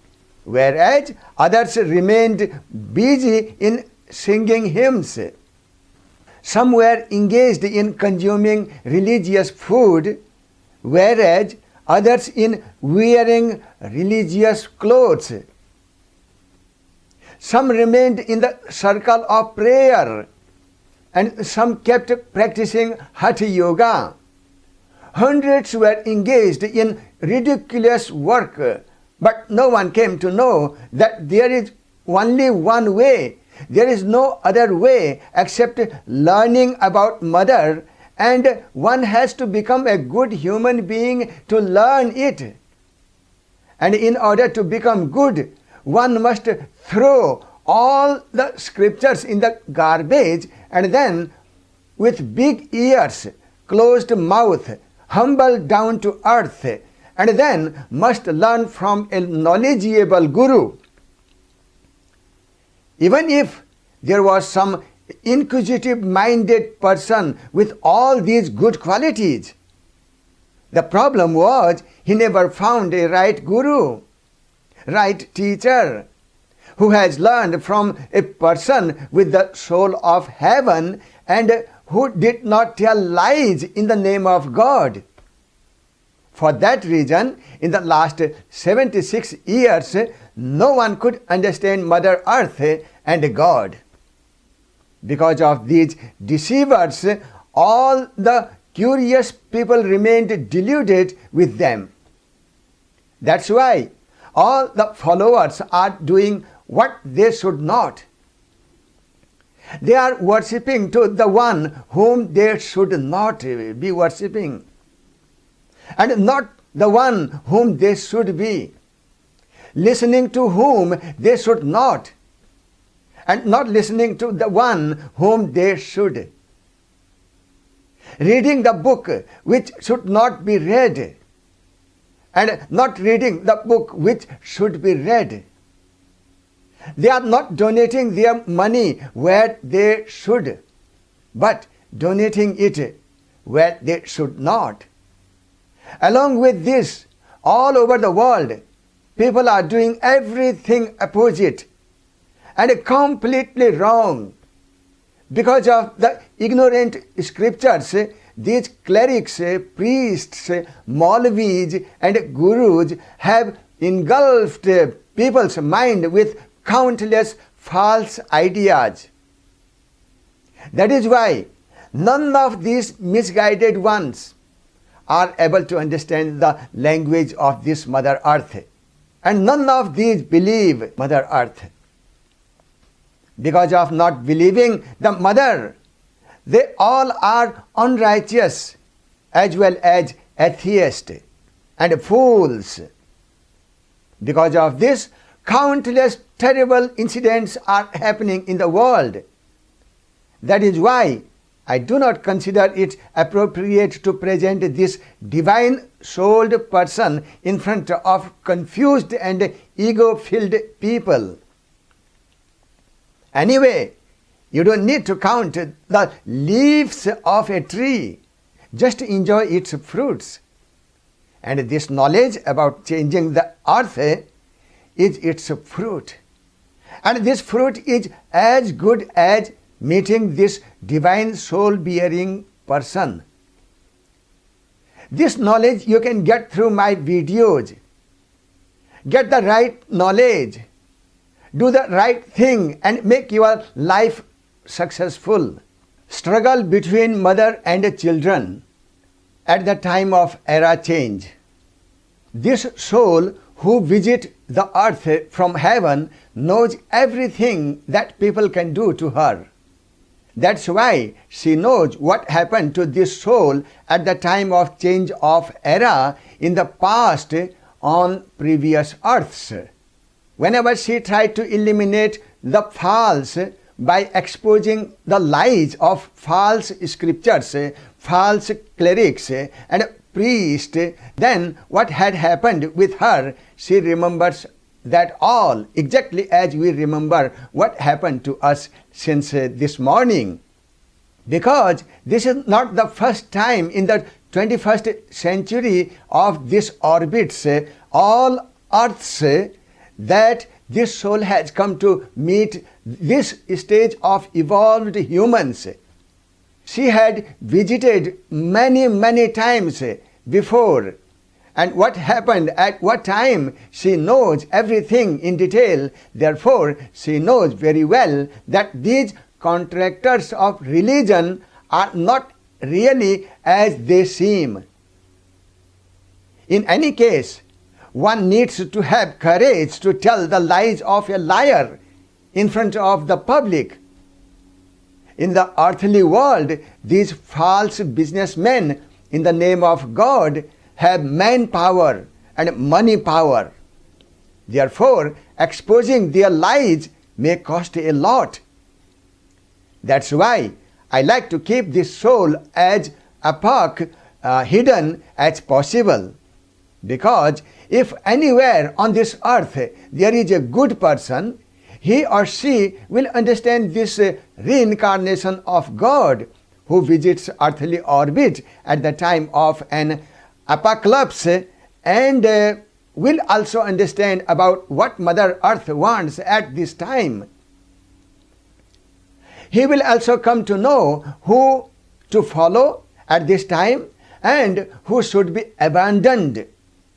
whereas others remained busy in singing hymns. Some were engaged in consuming religious food, whereas others in wearing religious clothes. Some remained in the circle of prayer, and some kept practicing Hatha Yoga. Hundreds were engaged in ridiculous work, but no one came to know that there is only one way. There is no other way except learning about Mother, and one has to become a good human being to learn it. And in order to become good, one must throw all the scriptures in the garbage, and then with big ears, closed mouth, humble down to earth, and then must learn from a knowledgeable guru. Even if there was some inquisitive-minded person with all these good qualities, the problem was he never found a right guru, right teacher, who has learned from a person with the soul of heaven and who did not tell lies in the name of God. For that reason, in the last 76 years, no one could understand Mother Earth and God. Because of these deceivers, all the curious people remained deluded with them. That's why all the followers are doing what they should not. They are worshipping to the one whom they should not be worshipping, and not the one whom they should be, listening to whom they should not, and not listening to the one whom they should, reading the book which should not be read, and not reading the book which should be read. They are not donating their money where they should, but donating it where they should not. Along with this, all over the world, people are doing everything opposite and completely wrong. Because of the ignorant scriptures, these clerics, priests, Maulvis and gurus have engulfed people's mind with countless false ideas. That is why none of these misguided ones are able to understand the language of this Mother Earth. And none of these believe Mother Earth. Because of not believing the Mother, they all are unrighteous as well as atheists and fools. Because of this, countless terrible incidents are happening in the world. That is why I do not consider it appropriate to present this divine-souled person in front of confused and ego-filled people. Anyway, you don't need to count the leaves of a tree. Just enjoy its fruits. And this knowledge about changing the earth is its fruit. And this fruit is as good as meeting this divine soul-bearing person. This knowledge you can get through my videos. Get the right knowledge. Do the right thing and make your life successful. Struggle between mother and children at the time of era change. This soul who visits the earth from heaven knows everything that people can do to her. That's why she knows what happened to this soul at the time of change of era in the past on previous earths. Whenever she tried to eliminate the false by exposing the lies of false scriptures, false clerics and priests, then what had happened with her, she remembers that all exactly as we remember what happened to us since this morning. Because this is not the first time in the 21st century of this orbits all earths that this soul has come to meet this stage of evolved humans. She had visited many times before, and what happened at what time, she knows everything in detail. Therefore, she knows very well that these contractors of religion are not really as they seem. In any case, one needs to have courage to tell the lies of a liar in front of the public. In the earthly world, these false businessmen in the name of God have manpower and money power. Therefore, exposing their lies may cost a lot. That's why I like to keep this soul as opaque, hidden as possible. Because if anywhere on this earth there is a good person, he or she will understand this reincarnation of God who visits earthly orbit at the time of an apocalypse and will also understand about what Mother Earth wants at this time. He will also come to know who to follow at this time and who should be abandoned,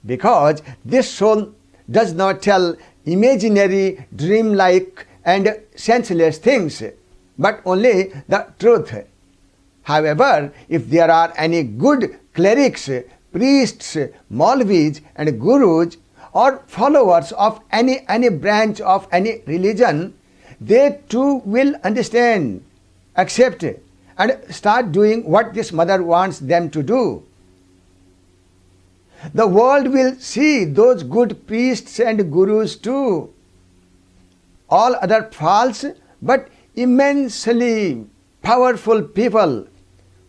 because this soul does not tell imaginary, dreamlike and senseless things, but only the truth. However, if there are any good clerics, priests, Maulvis and gurus or followers of any branch of any religion, they too will understand, accept and start doing what this mother wants them to do. The world will see those good priests and gurus too. All other false but immensely powerful people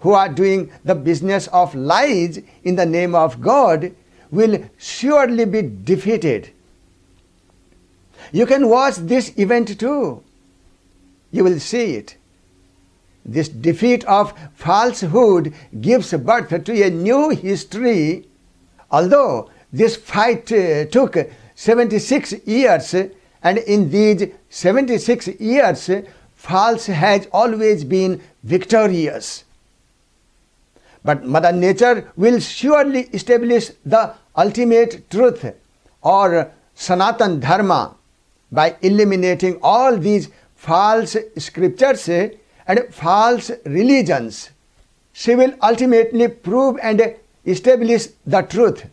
who are doing the business of lies in the name of God will surely be defeated. You can watch this event too. You will see it. This defeat of falsehood gives birth to a new history. Although this fight took 76 years, and in these 76 years, false has always been victorious. But Mother Nature will surely establish the ultimate truth, or Sanatan Dharma, by eliminating all these false scriptures and false religions. She will ultimately prove and establish the truth.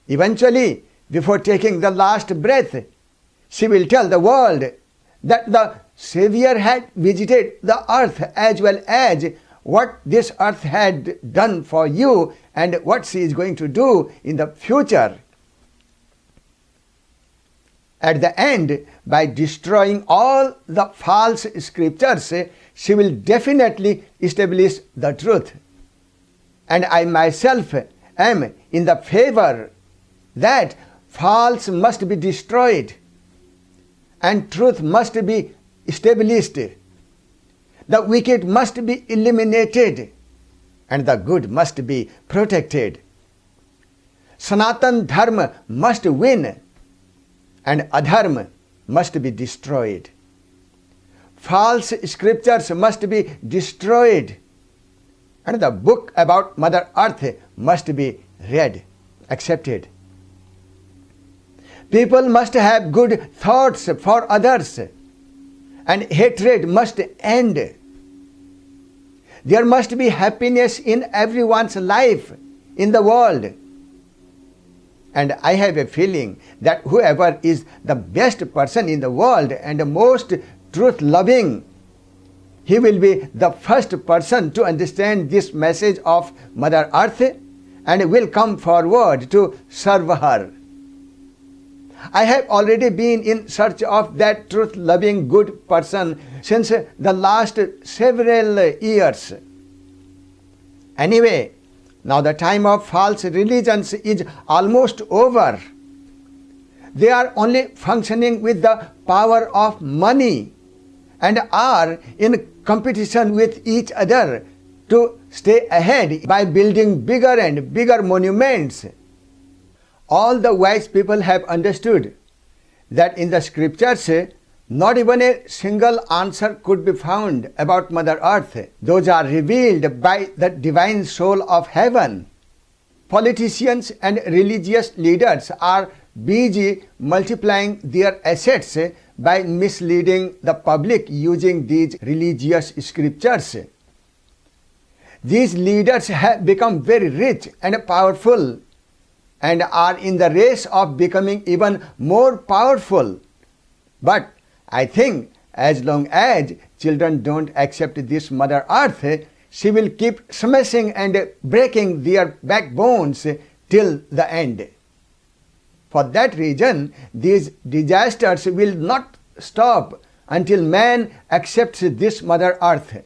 Eventually, before taking the last breath, she will tell the world that the Savior had visited the earth, as well as what this earth had done for you and what she is going to do in the future. At the end, by destroying all the false scriptures, she will definitely establish the truth. And I myself am in the favor that false must be destroyed and truth must be established. The wicked must be eliminated and the good must be protected. Sanatan Dharma must win and adharma must be destroyed. False scriptures must be destroyed and the book about Mother Earth must be read, accepted. People must have good thoughts for others and hatred must end. There must be happiness in everyone's life in the world. And I have a feeling that whoever is the best person in the world and the most truth-loving, he will be the first person to understand this message of Mother Earth and will come forward to serve her. I have already been in search of that truth-loving good person since the last several years. Anyway, now the time of false religions is almost over. They are only functioning with the power of money and are in competition with each other to stay ahead by building bigger and bigger monuments. All the wise people have understood that in the scriptures, not even a single answer could be found about Mother Earth. Those are revealed by the divine soul of heaven. Politicians and religious leaders are busy multiplying their assets by misleading the public using these religious scriptures. These leaders have become very rich and powerful and are in the race of becoming even more powerful. But I think as long as children don't accept this Mother Earth, she will keep smashing and breaking their backbones till the end. For that reason, these disasters will not stop until man accepts this Mother Earth.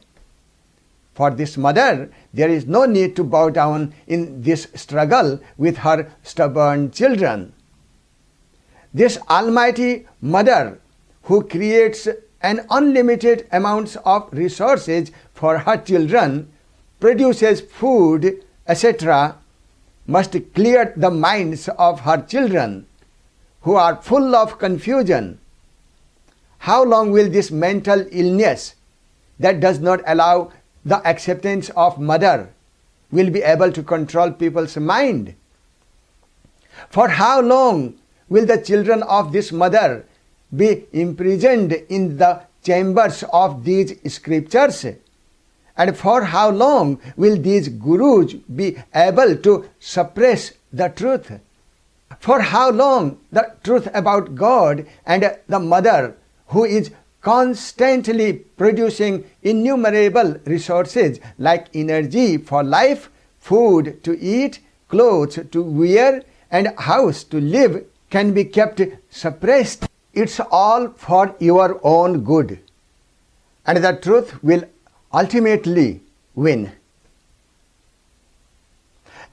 For this mother, there is no need to bow down in this struggle with her stubborn children. This Almighty Mother, who creates an unlimited amount of resources for her children, produces food, etc., must clear the minds of her children, who are full of confusion. How long will this mental illness that does not allow the acceptance of Mother will be able to control people's mind? For how long will the children of this Mother be imprisoned in the chambers of these scriptures? And for how long will these gurus be able to suppress the truth? For how long the truth about God and the Mother, who is constantly producing innumerable resources like energy for life, food to eat, clothes to wear, and house to live, can be kept suppressed? It's all for your own good, and the truth will ultimately win.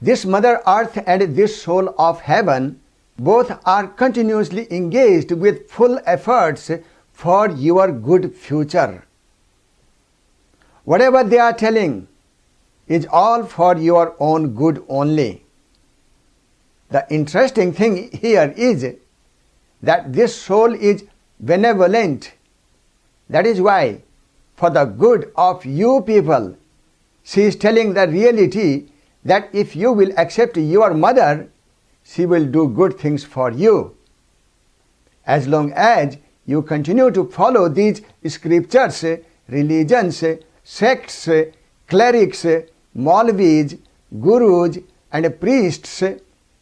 This Mother Earth and this soul of heaven both are continuously engaged with full efforts for your good future. whatever they are telling is all for your own good only. The interesting thing here is that this soul is benevolent. That is why, for the good of you people, she is telling the reality that if you will accept your mother, she will do good things for you. As long as you continue to follow these scriptures, religions, sects, clerics, Maulvis, gurus and priests,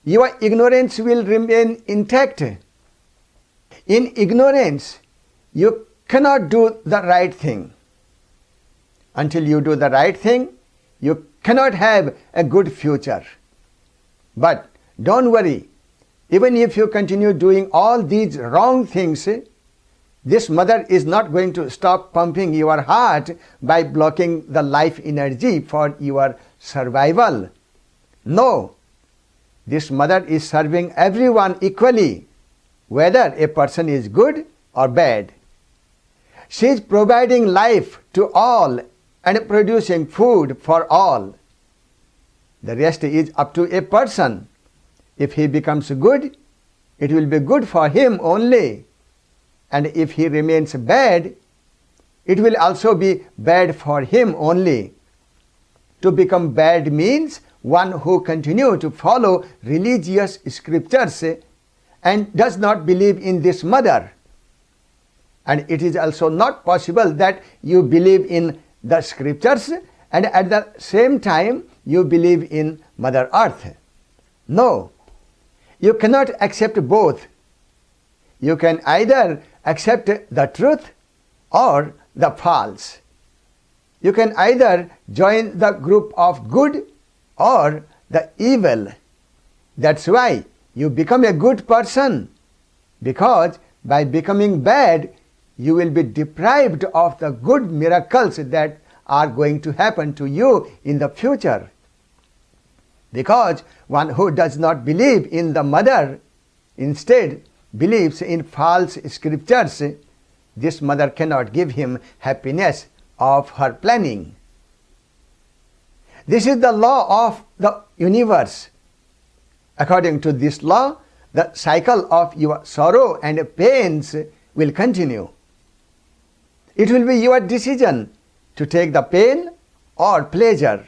your ignorance will remain intact. In ignorance, you cannot do the right thing. Until you do the right thing, you cannot have a good future. But don't worry, even if you continue doing all these wrong things, this mother is not going to stop pumping your heart by blocking the life energy for your survival. No, this mother is serving everyone equally, whether a person is good or bad. She is providing life to all and producing food for all. The rest is up to a person. If he becomes good, it will be good for him only. And if he remains bad, it will also be bad for him only. To become bad means one who continues to follow religious scriptures and does not believe in this mother. And it is also not possible that you believe in the scriptures and at the same time you believe in Mother Earth. No, you cannot accept both. You can either accept the truth or the false. You can either join the group of good or the evil. That's why you become a good person, because by becoming bad, you will be deprived of the good miracles that are going to happen to you in the future. Because one who does not believe in the mother, instead believes in false scriptures, this mother cannot give him happiness of her planning. This is the law of the universe. According to this law, the cycle of your sorrow and pains will continue. It will be your decision to take the pain or pleasure.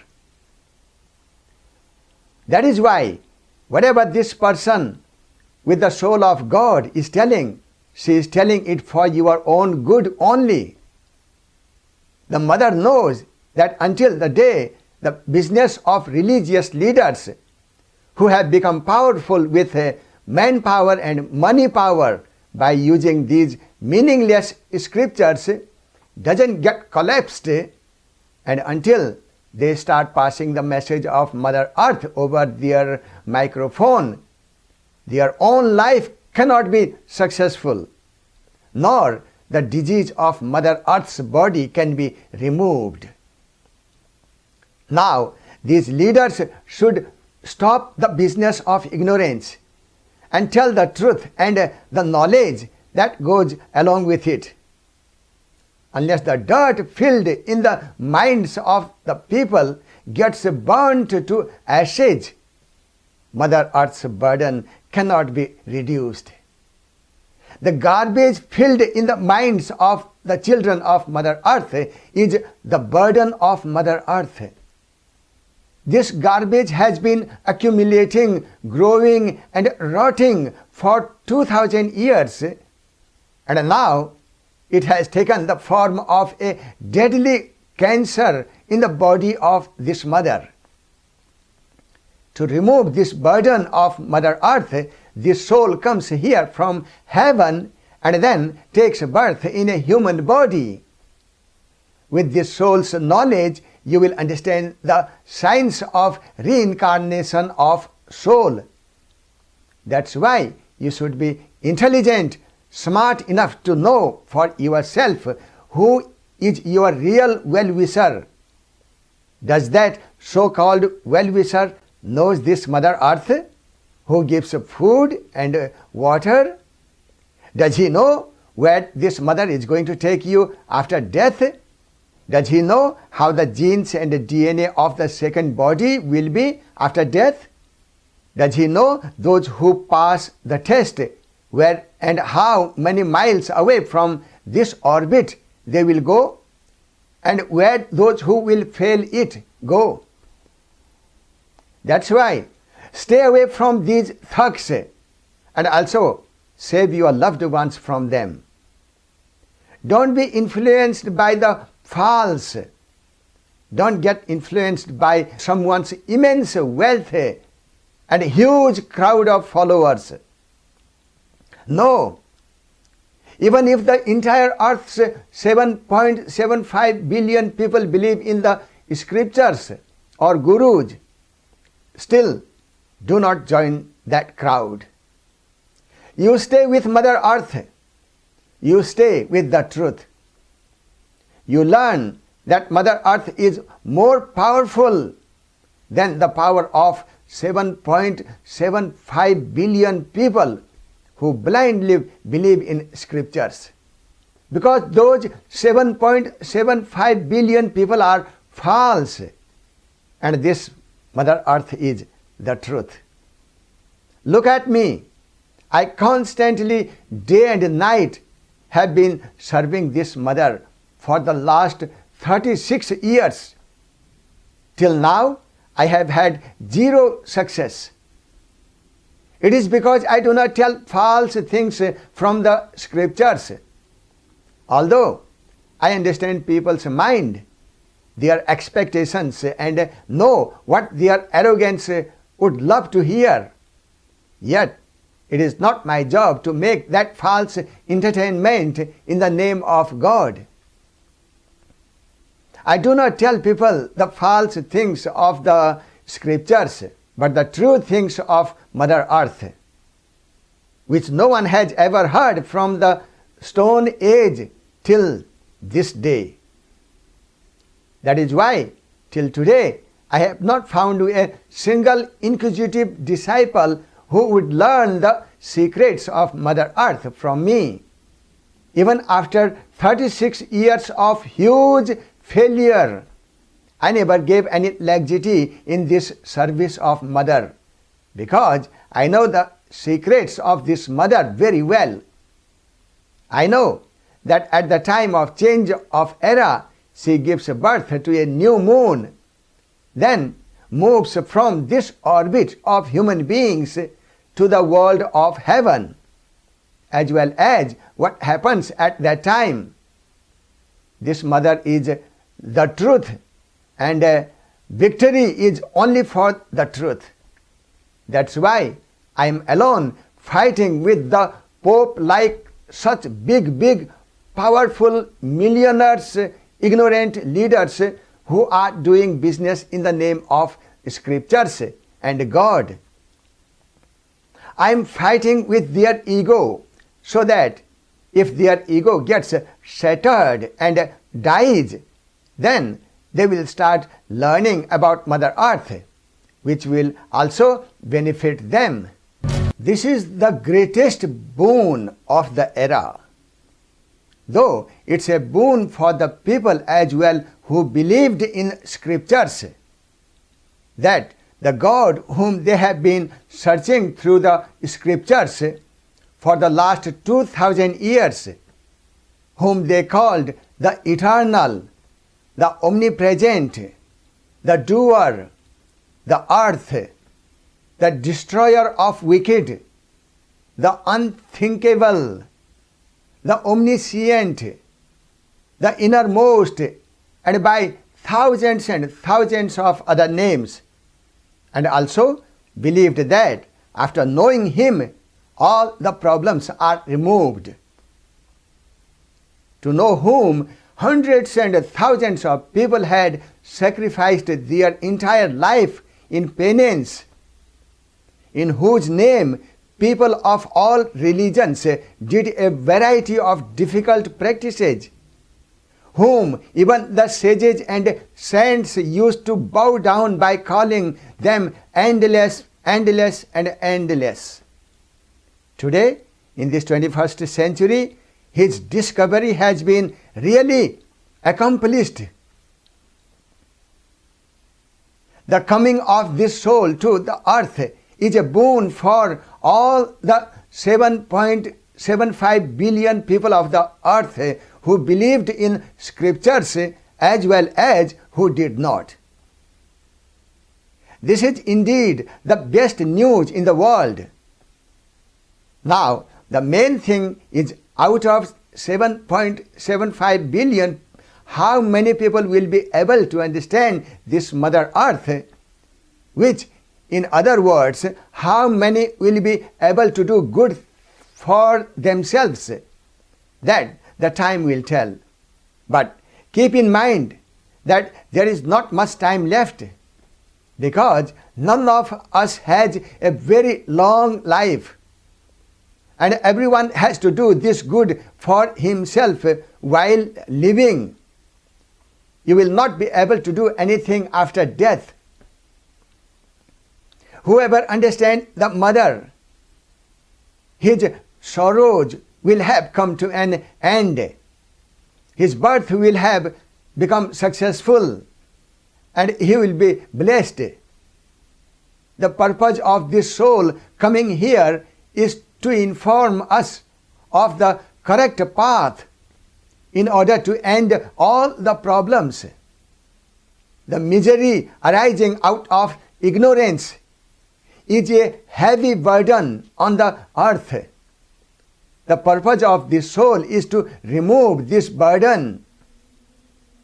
That is why, whatever this person with the soul of God is telling, she is telling it for your own good only. The mother knows that until the day the business of religious leaders who have become powerful with manpower and money power by using these meaningless scriptures doesn't get collapsed, and until they start passing the message of Mother Earth over their microphone, their own life cannot be successful, nor the disease of Mother Earth's body can be removed. Now, these leaders should stop the business of ignorance and tell the truth and the knowledge that goes along with it. Unless the dirt filled in the minds of the people gets burnt to ashes, Mother Earth's burden cannot be reduced. The garbage filled in the minds of the children of Mother Earth is the burden of Mother Earth. This garbage has been accumulating, growing and rotting for 2000 years, and now it has taken the form of a deadly cancer in the body of this mother. To remove this burden of Mother Earth, this soul comes here from heaven and then takes birth in a human body. With this soul's knowledge, you will understand the science of reincarnation of soul. That's why you should be intelligent, smart enough to know for yourself who is your real well-wisher. Does that so-called well-wisher knows this Mother Earth, who gives food and water? Does he know where this mother is going to take you after death? Does he know how the genes and the DNA of the second body will be after death? Does he know those who pass the test, where and how many miles away from this orbit they will go, and where those who will fail it go? That's why stay away from these thugs and also save your loved ones from them. Don't be influenced by the false. Don't get influenced by someone's immense wealth and huge crowd of followers. No. Even if the entire earth's 7.75 billion people believe in the scriptures or gurus, still do not join that crowd. You stay with Mother Earth. You stay with the truth. You learn that Mother Earth is more powerful than the power of 7.75 billion people who blindly believe in scriptures. Because those 7.75 billion people are false, and this Mother Earth is the truth. Look at me. I constantly, day and night, have been serving this mother for the last 36 years. Till now, I have had zero success. It is because I do not tell false things from the scriptures. Although I understand people's mind, their expectations, and know what their arrogance would love to hear, yet it is not my job to make that false entertainment in the name of God. I do not tell people the false things of the scriptures, but the true things of Mother Earth, which no one has ever heard from the Stone Age till this day. That is why, till today, I have not found a single inquisitive disciple who would learn the secrets of Mother Earth from me. Even after 36 years of huge failure, I never gave any laxity in this service of Mother, because I know the secrets of this Mother very well. I know that at the time of change of era, she gives birth to a new moon, then moves from this orbit of human beings to the world of heaven, as well as what happens at that time. This Mother is the truth, and victory is only for the truth. That's why I am alone fighting with the Pope like such big, powerful millionaires, ignorant leaders who are doing business in the name of scriptures and God. I am fighting with their ego, so that if their ego gets shattered and dies, then they will start learning about Mother Earth, which will also benefit them. This is the greatest boon of the era, though it's a boon for the people as well who believed in scriptures, that the God whom they have been searching through the scriptures for the last 2000 years, whom they called the eternal, the omnipresent, the doer, the earth, the destroyer of wicked, the unthinkable, the omniscient, the innermost, and by thousands and thousands of other names, and also believed that after knowing Him, all the problems are removed. To know whom hundreds and thousands of people had sacrificed their entire life in penance, in whose name people of all religions did a variety of difficult practices, whom even the sages and saints used to bow down by calling them endless, endless, and endless. Today, in this 21st century, his discovery has been really accomplished The coming of this soul to the earth is a boon for all the 7.75 billion people of the earth who believed in scriptures as well as who did not. This is indeed the best news in the world. Now, the main thing is, out of 7.75 billion, how many people will be able to understand this Mother Earth, which, in other words, how many will be able to do good for themselves? That the time will tell. But keep in mind that there is not much time left, because none of us has a very long life, and everyone has to do this good for himself while living. You will not be able to do anything after death. Whoever understands the Mother, his sorrows will have come to an end. His birth will have become successful, and he will be blessed. The purpose of this soul coming here is to inform us of the correct path in order to end all the problems. The misery arising out of ignorance is a heavy burden on the earth. The purpose of this soul is to remove this burden.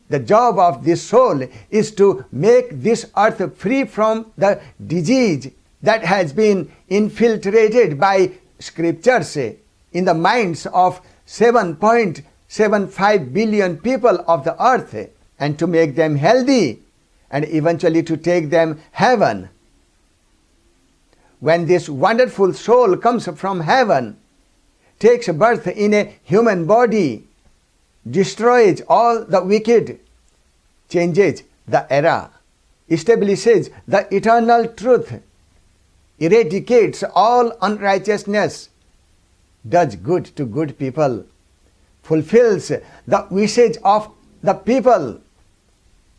The job of this soul is to make this earth free from the disease that has been infiltrated by scriptures in the minds of 7.75 billion people of the earth, and to make them healthy and eventually to take them heaven. When this wonderful soul comes from heaven, takes birth in a human body, destroys all the wicked, changes the era, establishes the eternal truth, eradicates all unrighteousness, does good to good people, fulfills the wishes of the people,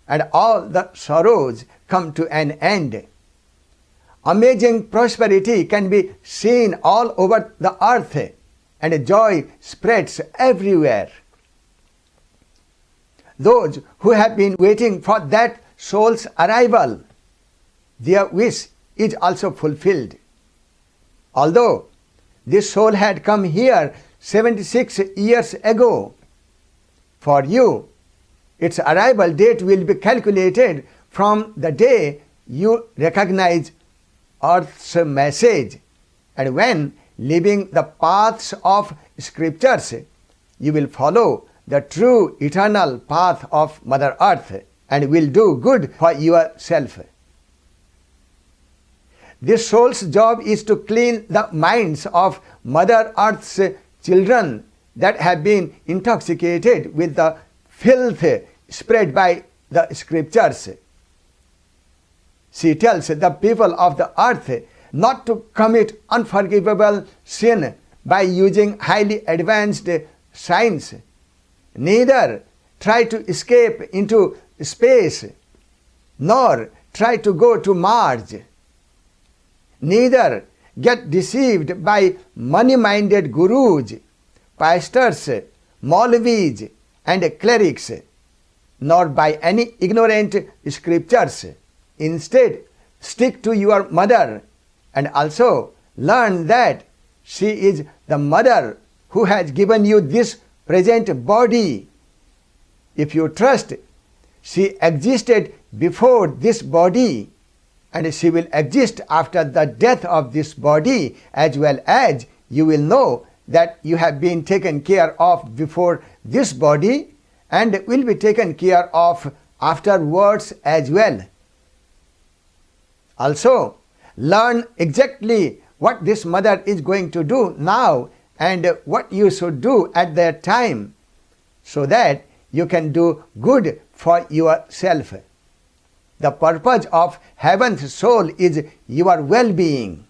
and all the sorrows come to an end. Amazing prosperity can be seen all over the earth, and joy spreads everywhere. Those who have been waiting for that soul's arrival, their wish is also fulfilled. Although this soul had come here 76 years ago, for you, its arrival date will be calculated from the day you recognize Earth's message, and when living the paths of scriptures, you will follow the true eternal path of Mother Earth and will do good for yourself. This soul's job is to clean the minds of Mother Earth's children that have been intoxicated with the filth spread by the scriptures. She tells the people of the earth not to commit unforgivable sin by using highly advanced science, neither try to escape into space, nor try to go to Mars, neither get deceived by money-minded gurus, pastors, Maulvis, and clerics, nor by any ignorant scriptures. Instead, stick to your mother, and also learn that she is the mother who has given you this present body. If you trust, she existed before this body, and she will exist after the death of this body, as well as you will know that you have been taken care of before this body and will be taken care of afterwards as well. Also, learn exactly what this mother is going to do now and what you should do at that time, so that you can do good for yourself. The purpose of heaven's soul is your well-being.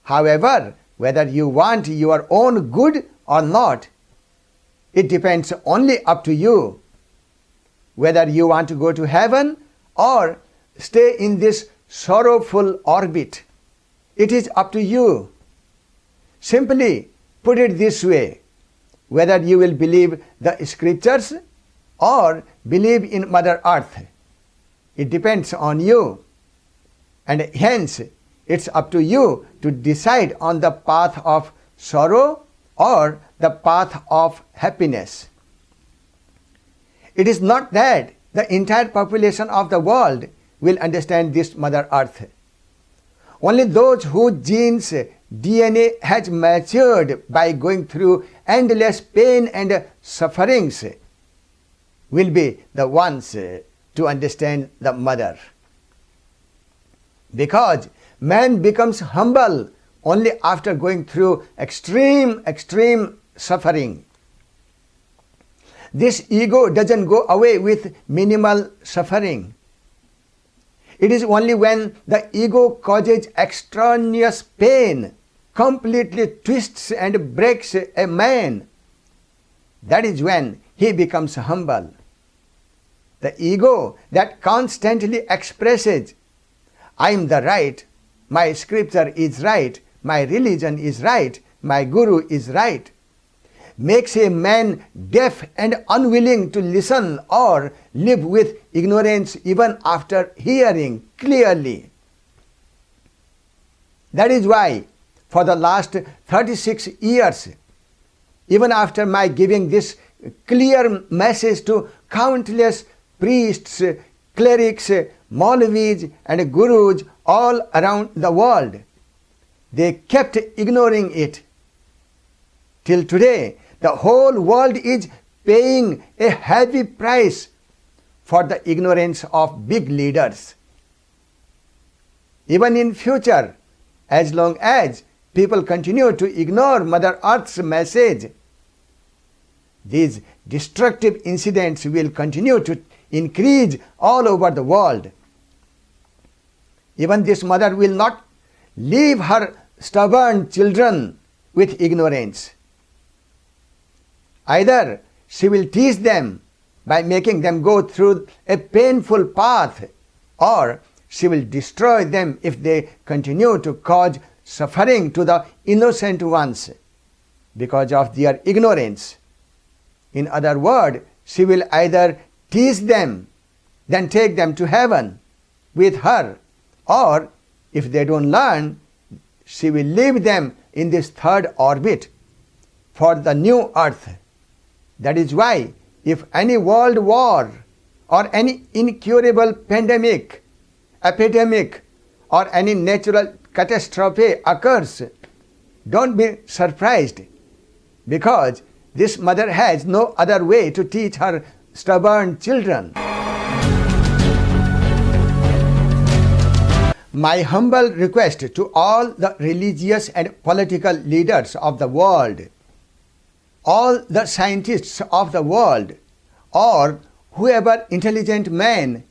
However, whether you want your own good or not, it depends only up to you. Whether you want to go to heaven or stay in this sorrowful orbit. It is up to you. Simply put it this way, whether you will believe the scriptures or believe in Mother Earth. It depends on you. And hence, it's up to you to decide on the path of sorrow or the path of happiness. It is not that the entire population of the world will understand this Mother Earth. Only those whose genes, DNA has matured by going through endless pain and sufferings will be the ones to understand the Mother. Because man becomes humble only after going through extreme suffering. This ego doesn't go away with minimal suffering. It is only when the ego causes extraneous pain, completely twists and breaks a man, that is when he becomes humble. The ego that constantly expresses, I am the right, my scripture is right, my religion is right, my guru is right, makes a man deaf and unwilling to listen or live with ignorance even after hearing clearly. That is why for the last 36 years, even after my giving this clear message to countless priests, clerics, Maulvis and gurus all around the world, they kept ignoring it. Till today, the whole world is paying a heavy price for the ignorance of big leaders. Even in future, as long as people continue to ignore Mother Earth's message, these destructive incidents will continue to increase all over the world. Even this mother will not leave her stubborn children with ignorance. Either she will teach them by making them go through a painful path, or she will destroy them if they continue to cause suffering to the innocent ones because of their ignorance. In other words, she will either teach them, then take them to heaven with her, or if they don't learn, she will leave them in this third orbit for the new earth. That is why if any world war or any incurable pandemic, epidemic or any natural catastrophe occurs, don't be surprised, because this mother has no other way to teach her stubborn children. My humble request to all the religious and political leaders of the world, all the scientists of the world, or whoever intelligent man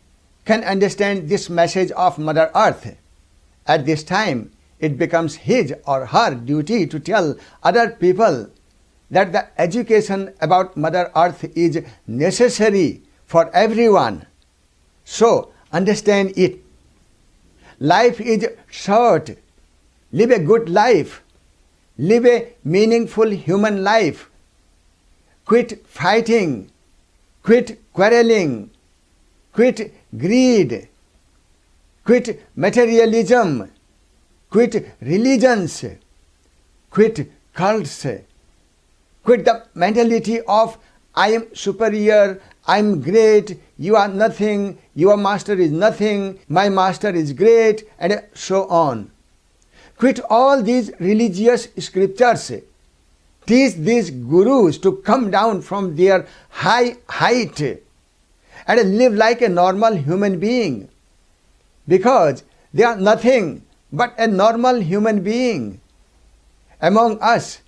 can understand this message of Mother Earth, at this time it becomes his or her duty to tell other people that the education about Mother Earth is necessary for everyone. So understand it. Life is short. Live a good life. Live a meaningful human life. Quit fighting. Quit quarreling. Quit greed. Quit materialism. Quit religions. Quit cults. Quit the mentality of I am superior, I am great, you are nothing, your master is nothing, my master is great, and so on. Quit all these religious scriptures. Teach these gurus to come down from their high height and live like a normal human being, because they are nothing but a normal human being. Among us,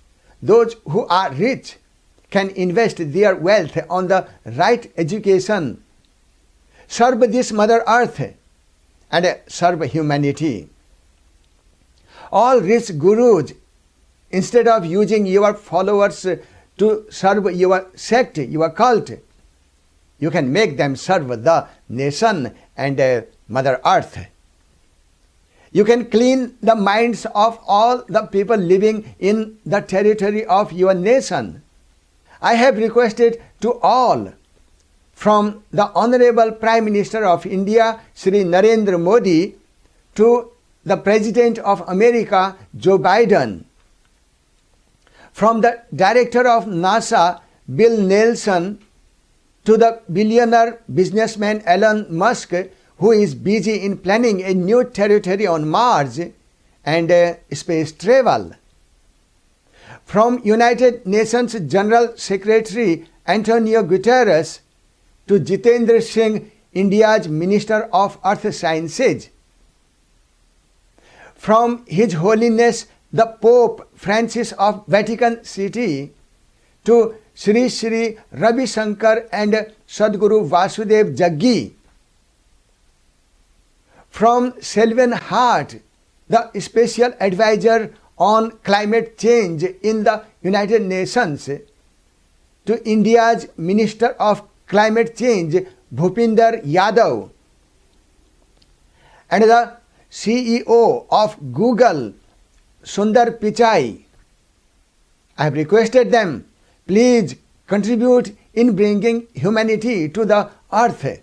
those who are rich can invest their wealth on the right education, serve this Mother Earth, and serve humanity. All rich gurus, instead of using your followers to serve your sect, your cult, you can make them serve the nation and Mother Earth. You can clean the minds of all the people living in the territory of your nation. I have requested to all, from the Honorable Prime Minister of India, Shri Narendra Modi, to the President of America, Joe Biden, from the Director of NASA, Bill Nelson, to the billionaire businessman Elon Musk, who is busy in planning a new territory on Mars and space travel. From United Nations General Secretary Antonio Guterres to Jitendra Singh, India's Minister of Earth Sciences. From His Holiness the Pope Francis of Vatican City to Sri Sri Ravi Shankar and Sadguru Vasudev Jaggi. From Selwyn Hart, the Special Advisor on Climate Change in the United Nations, to India's Minister of Climate Change, Bhupinder Yadav, and the CEO of Google, Sundar Pichai. I have requested them, please contribute in bringing humanity to the earth.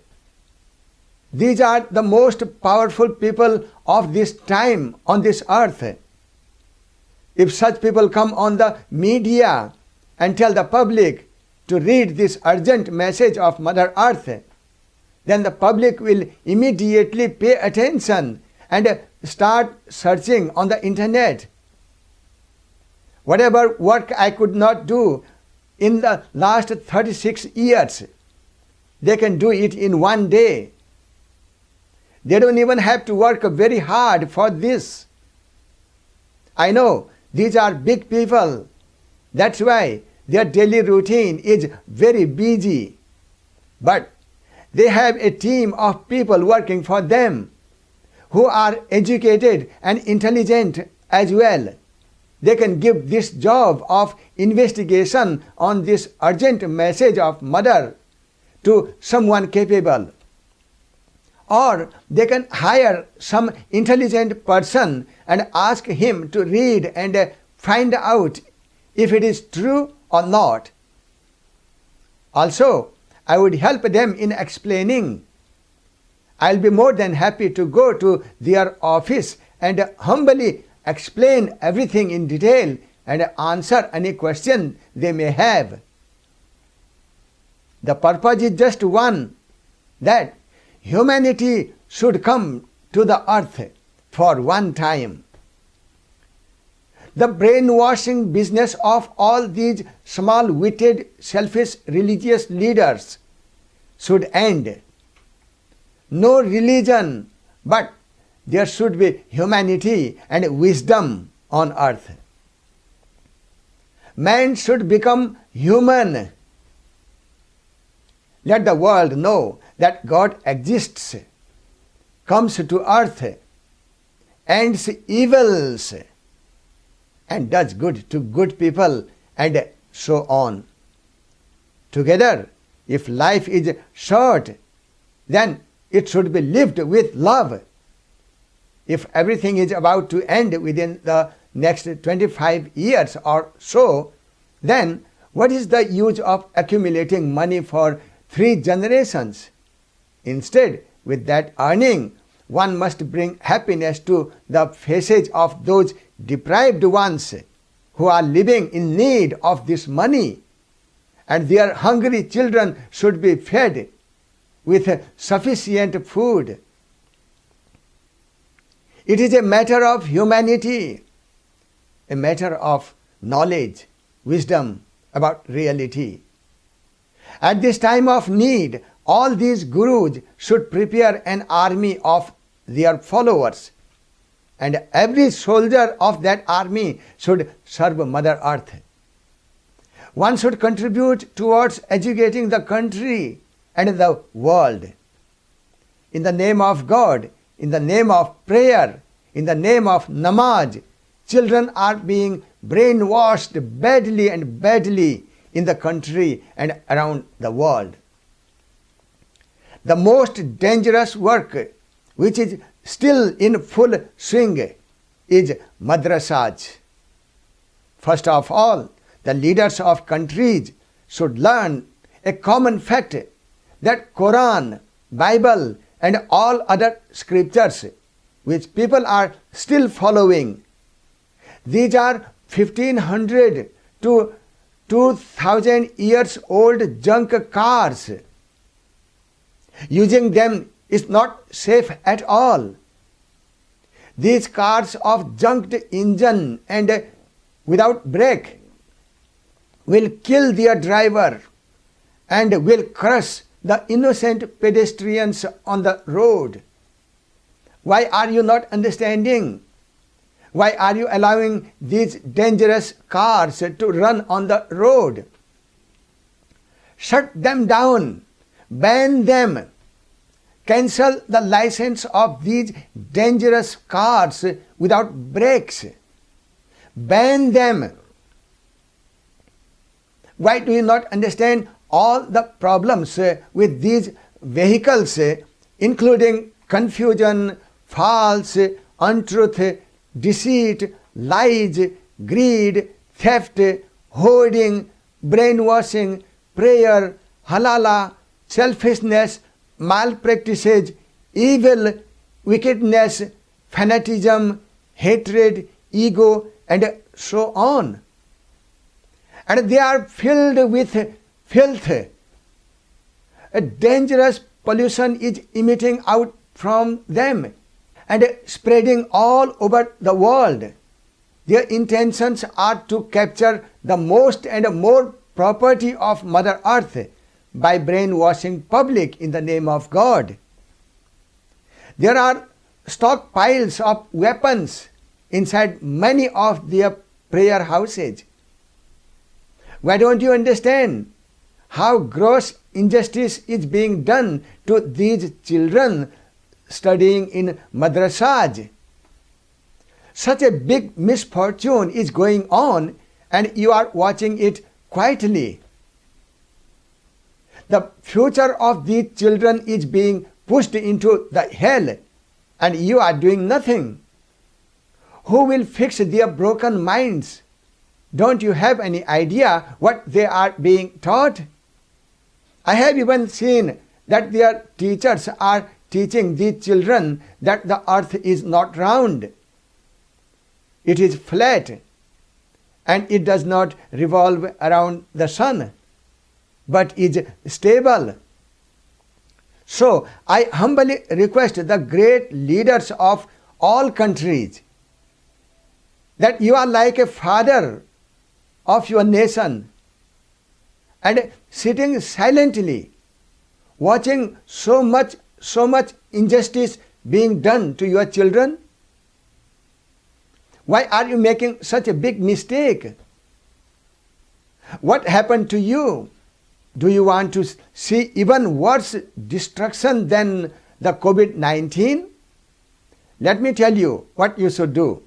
These are the most powerful people of this time on this earth. If such people come on the media and tell the public to read this urgent message of Mother Earth, then the public will immediately pay attention and start searching on the internet. Whatever work I could not do in the last 36 years, they can do it in one day. They don't even have to work very hard for this. I know these are big people. That's why their daily routine is very busy. But they have a team of people working for them who are educated and intelligent as well. They can give this job of investigation on this urgent message of Mother to someone capable. Or they can hire some intelligent person and ask him to read and find out if it is true or not. Also, I would help them in explaining. I'll be more than happy to go to their office and humbly explain everything in detail and answer any question they may have. The purpose is just one, that humanity should come to the earth for one time. The brainwashing business of all these small-witted, selfish religious leaders should end. No religion, but there should be humanity and wisdom on earth. Man should become human. Let the world know that God exists, comes to earth, ends evils, and does good to good people, and so on. Together, if life is short, then it should be lived with love. If everything is about to end within the next 25 years or so, then what is the use of accumulating money for 3 generations? Instead, with that earning, one must bring happiness to the faces of those deprived ones who are living in need of this money, and their hungry children should be fed with sufficient food. It is a matter of humanity, a matter of knowledge, wisdom about reality. At this time of need, all these gurus should prepare an army of their followers, and every soldier of that army should serve Mother Earth. One should contribute towards educating the country and the world. In the name of God, in the name of prayer, in the name of namaz, children are being brainwashed badly and badly in the country and around the world. the most dangerous work which is still in full swing is madrasas. First of all, the leaders of countries should learn a common fact that Quran, Bible and all other scriptures which people are still following, these are 1500 to 2000 years old junk cars. Using them is not safe at all. These cars of junked engine and without brake will kill their driver and will crush the innocent pedestrians on the road. Why are you not understanding? Why are you allowing these dangerous cars to run on the road? Shut them down, ban them, cancel the license of these dangerous cars without brakes. Ban them. Why do you not understand all the problems with these vehicles, including confusion, false, untruth, deceit, lies, greed, theft, hoarding, brainwashing, prayer, halala, selfishness, malpractices, evil, wickedness, fanatism, hatred, ego, and so on. And they are filled with filth. A dangerous pollution is emitting out from them and spreading all over the world. Their intentions are to capture the most and more property of Mother Earth by brainwashing public in the name of God. There are stockpiles of weapons inside many of their prayer houses. Why don't you understand how gross injustice is being done to these children studying in madrasas? Such a big misfortune is going on and you are watching it quietly. The future of these children is being pushed into the hell and you are doing nothing. Who will fix their broken minds? Don't you have any idea what they are being taught? I have even seen that their teachers are teaching these children that the earth is not round. It is flat and it does not revolve around the sun, but is stable. So I humbly request the great leaders of all countries that you are like a father of your nation and sitting silently watching so much injustice being done to your children. Why are you making such a big mistake? What happened to you? Do you want to see even worse destruction than the COVID-19? Let me tell you what you should do.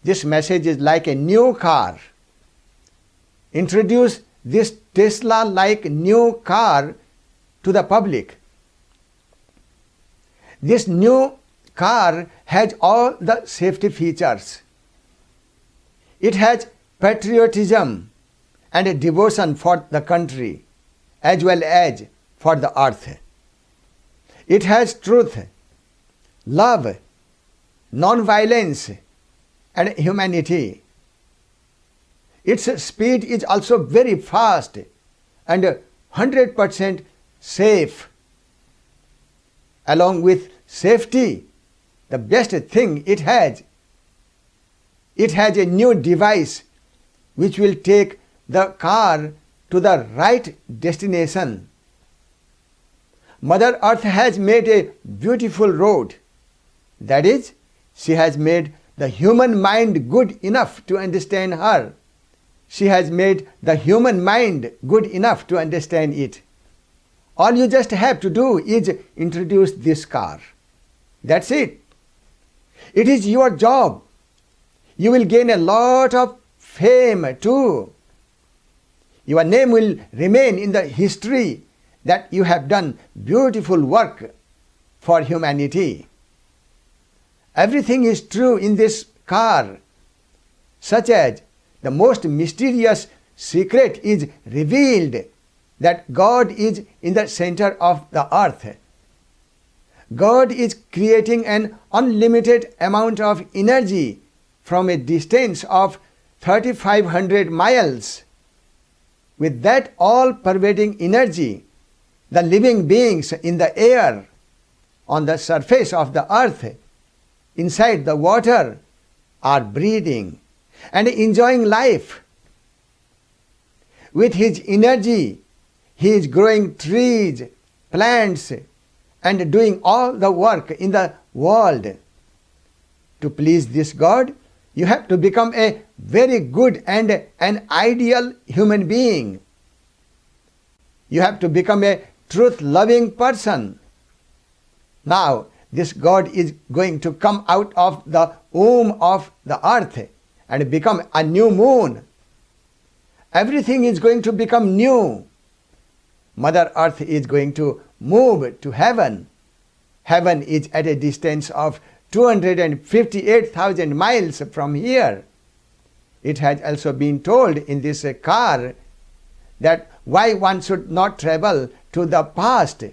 This message is like a new car. Introduce this Tesla-like new car to the public. This new car has all the safety features. It has patriotism and a devotion for the country as well as for the earth. It has truth, love, non-violence and humanity. Its speed is also very fast and 100% safe. Along with safety, the best thing it has a new device which will take the car to the right destination. Mother Earth has made a beautiful road. That is, she has made the human mind good enough to understand her. She has made the human mind good enough to understand it. All you just have to do is introduce this car. That's it. It is your job. You will gain a lot of fame too. Your name will remain in the history that you have done beautiful work for humanity. Everything is true in this car, such as the most mysterious secret is revealed that God is in the center of the earth. God is creating an unlimited amount of energy from a distance of 3,500 miles. With that all-pervading energy, the living beings in the air, on the surface of the earth, inside the water, are breathing and enjoying life. With his energy, he is growing trees, plants, and doing all the work in the world. To please this God, you have to become a very good and an ideal human being. You have to become a truth-loving person. Now, this God is going to come out of the womb of the earth and become a new moon. Everything is going to become new. Mother Earth is going to move to heaven. Heaven is at a distance of 258,000 miles from here. It has also been told in this car that why one should not travel to the past,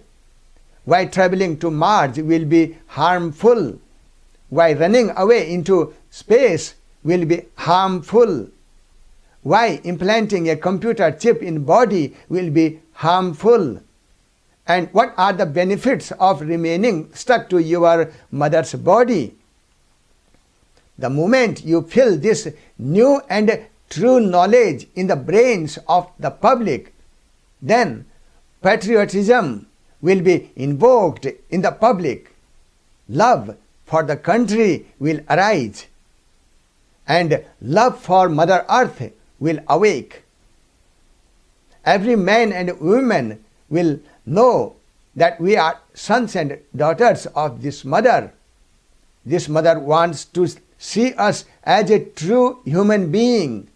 why traveling to Mars will be harmful, why running away into space will be harmful, why implanting a computer chip in body will be harmful, and what are the benefits of remaining stuck to your mother's body. The moment you feel this new and true knowledge in the brains of the public, then patriotism will be invoked in the public. Love for the country will arise, and love for Mother Earth will awake. Every man and woman will know that we are sons and daughters of this mother. This mother wants to see us as a true human being,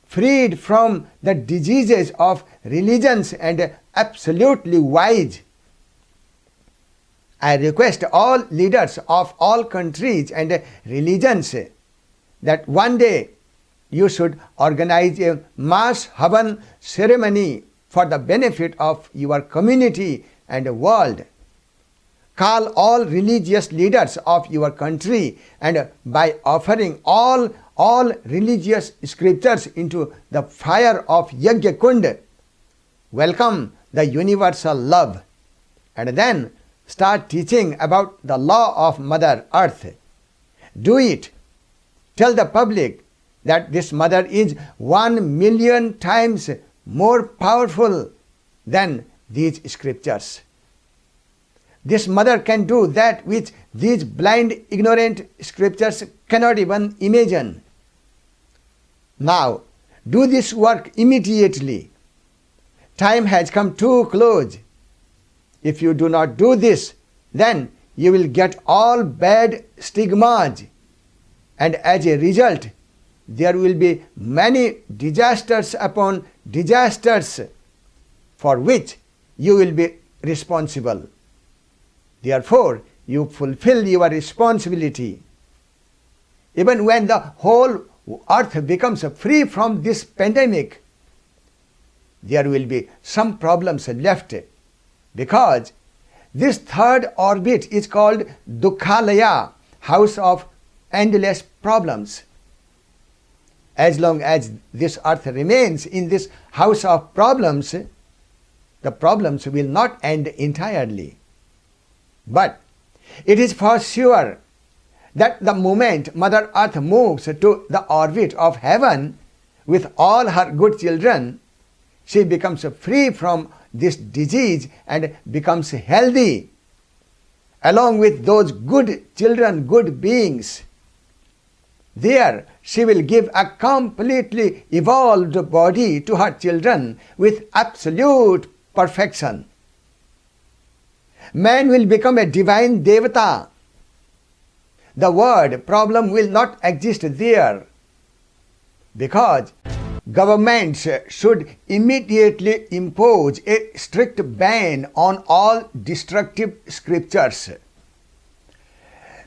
freed from the diseases of religions and absolutely wise. I request all leaders of all countries and religions that one day you should organize a mass Havan ceremony for the benefit of your community and world. Call all religious leaders of your country, and by offering all religious scriptures into the fire of Yajna Kund, welcome the universal love, and then start teaching about the law of Mother Earth. Do it. Tell the public that this mother is 1,000,000 times more powerful than these scriptures. This mother can do that which these blind, ignorant scriptures cannot even imagine. Now, do this work immediately. Time has come too close. If you do not do this, then you will get all bad stigmas, and as a result, there will be many disasters upon disasters for which you will be responsible. Therefore, you fulfill your responsibility. Even when the whole earth becomes free from this pandemic, there will be some problems left, because this third orbit is called Dukhalaya, house of endless problems. As long as this earth remains in this house of problems, the problems will not end entirely. But it is for sure that the moment Mother Earth moves to the orbit of heaven with all her good children, she becomes free from this disease and becomes healthy, along with those good children, good beings. There she will give a completely evolved body to her children with absolute perfection. Man will become a divine devata. The word problem will not exist there, because Governments should immediately impose a strict ban on all destructive scriptures.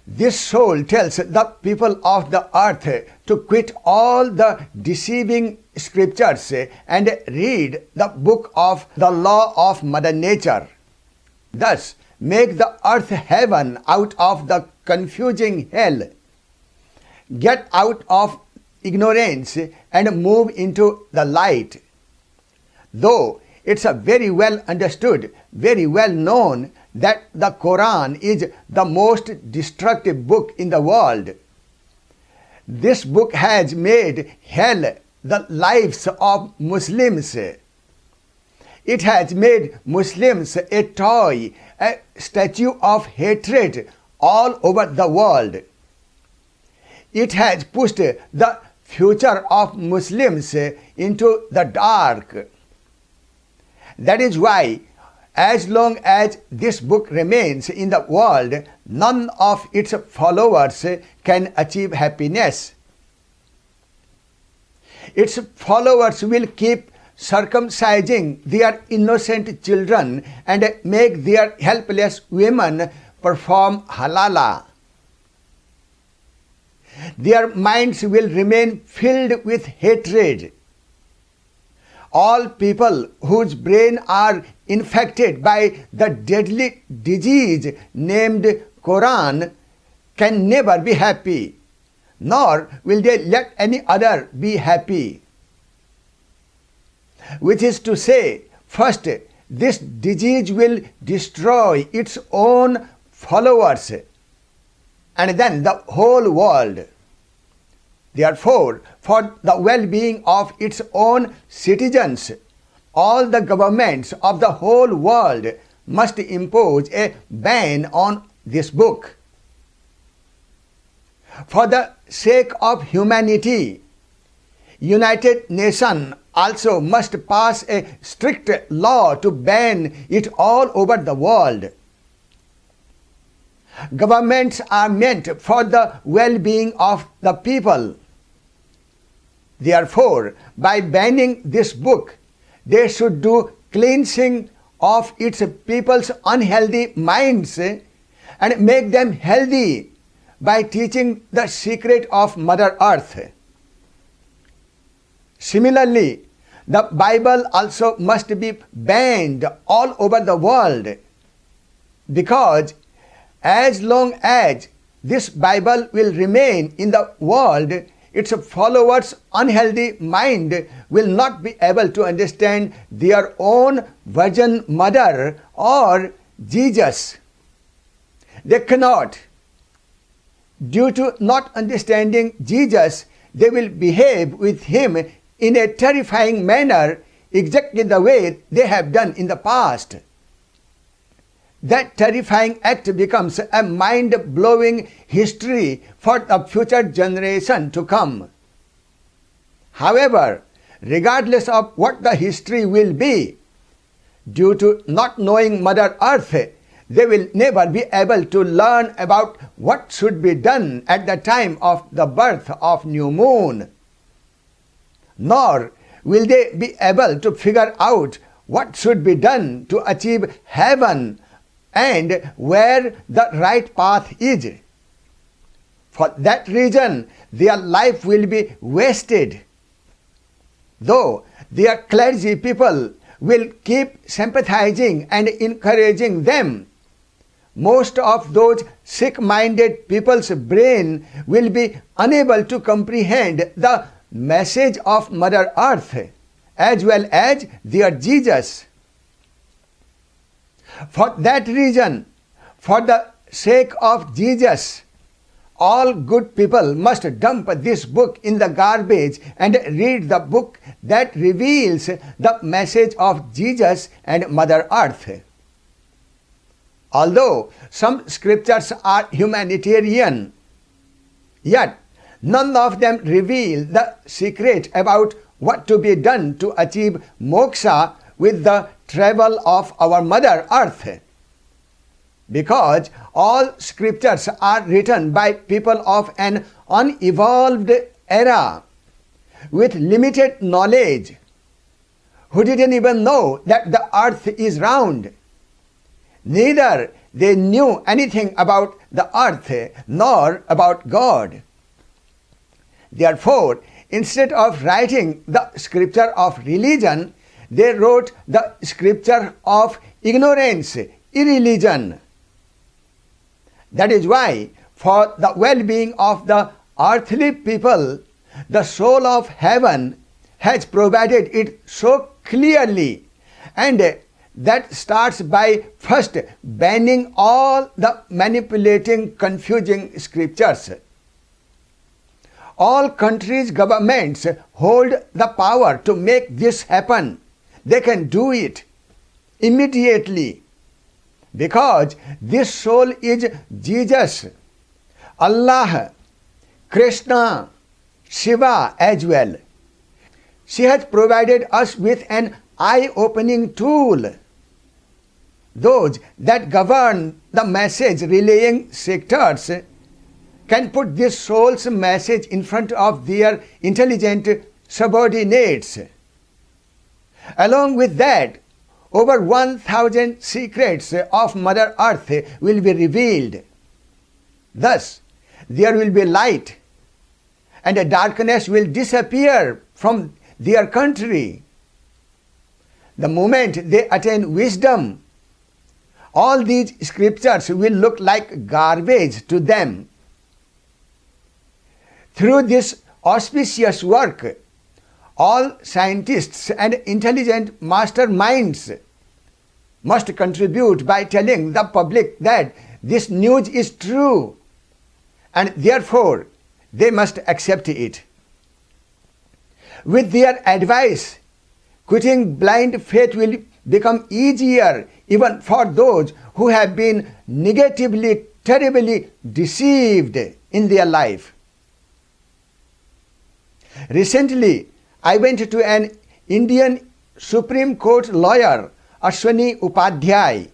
This soul tells the people of the earth to quit all the deceiving scriptures and read the book of the law of Mother Nature. Thus, make the earth heaven out of the confusing hell. Get out of ignorance and move into the light. Though it's a very well understood, very well known that the Quran is the most destructive book in the world. This book has made hell the lives of Muslims. It has made Muslims a toy, a statue of hatred all over the world. It has pushed the future of Muslims into the dark. That is why, as long as this book remains in the world, none of its followers can achieve happiness. Its followers will keep circumcising their innocent children and make their helpless women perform halala. Their minds will remain filled with hatred. All people whose brains are infected by the deadly disease named Quran can never be happy, nor will they let any other be happy. Which is to say, first, this disease will destroy its own followers, and then the whole world. Therefore, for the well-being of its own citizens, all the governments of the whole world must impose a ban on this book. For the sake of humanity, United Nations also must pass a strict law to ban it all over the world. Governments are meant for the well-being of the people. Therefore, by banning this book, they should do cleansing of its people's unhealthy minds and make them healthy by teaching the secret of Mother Earth. Similarly, the Bible also must be banned all over the world, because as long as this Bible will remain in the world, its followers' unhealthy mind will not be able to understand their own Virgin Mother or Jesus. They cannot. Due to not understanding Jesus, they will behave with him in a terrifying manner, exactly the way they have done in the past. That terrifying act becomes a mind-blowing history for the future generation to come. However, regardless of what the history will be, due to not knowing Mother Earth, they will never be able to learn about what should be done at the time of the birth of new moon. Nor will they be able to figure out what should be done to achieve heaven and where the right path is. For that reason, their life will be wasted. Though their clergy people will keep sympathizing and encouraging them, most of those sick-minded people's brain will be unable to comprehend the message of Mother Earth as well as their Jesus. For that reason, for the sake of Jesus, all good people must dump this book in the garbage and read the book that reveals the message of Jesus and Mother Earth. Although some scriptures are humanitarian, yet none of them reveal the secret about what to be done to achieve moksha with the travel of our Mother Earth. Because all scriptures are written by people of an unevolved era, with limited knowledge, who didn't even know that the earth is round. Neither they knew anything about the earth nor about God. Therefore, instead of writing the scripture of religion, they wrote the scripture of ignorance, irreligion. That is why, for the well-being of the earthly people, the soul of heaven has provided it so clearly, and that starts by first banning all the manipulating, confusing scriptures. All countries' governments hold the power to make this happen. They can do it immediately, because this soul is Jesus, Allah, Krishna, Shiva as well. She has provided us with an eye-opening tool. Those that govern the message relaying sectors can put this soul's message in front of their intelligent subordinates. Along with that, over 1,000 secrets of Mother Earth will be revealed. Thus, there will be light, and the darkness will disappear from their country. The moment they attain wisdom, all these scriptures will look like garbage to them. Through this auspicious work, all scientists and intelligent masterminds must contribute by telling the public that this news is true, and therefore they must accept it. With their advice, quitting blind faith will become easier even for those who have been negatively, terribly deceived in their life. Recently, I went to an Indian Supreme Court lawyer, Ashwani Upadhyay,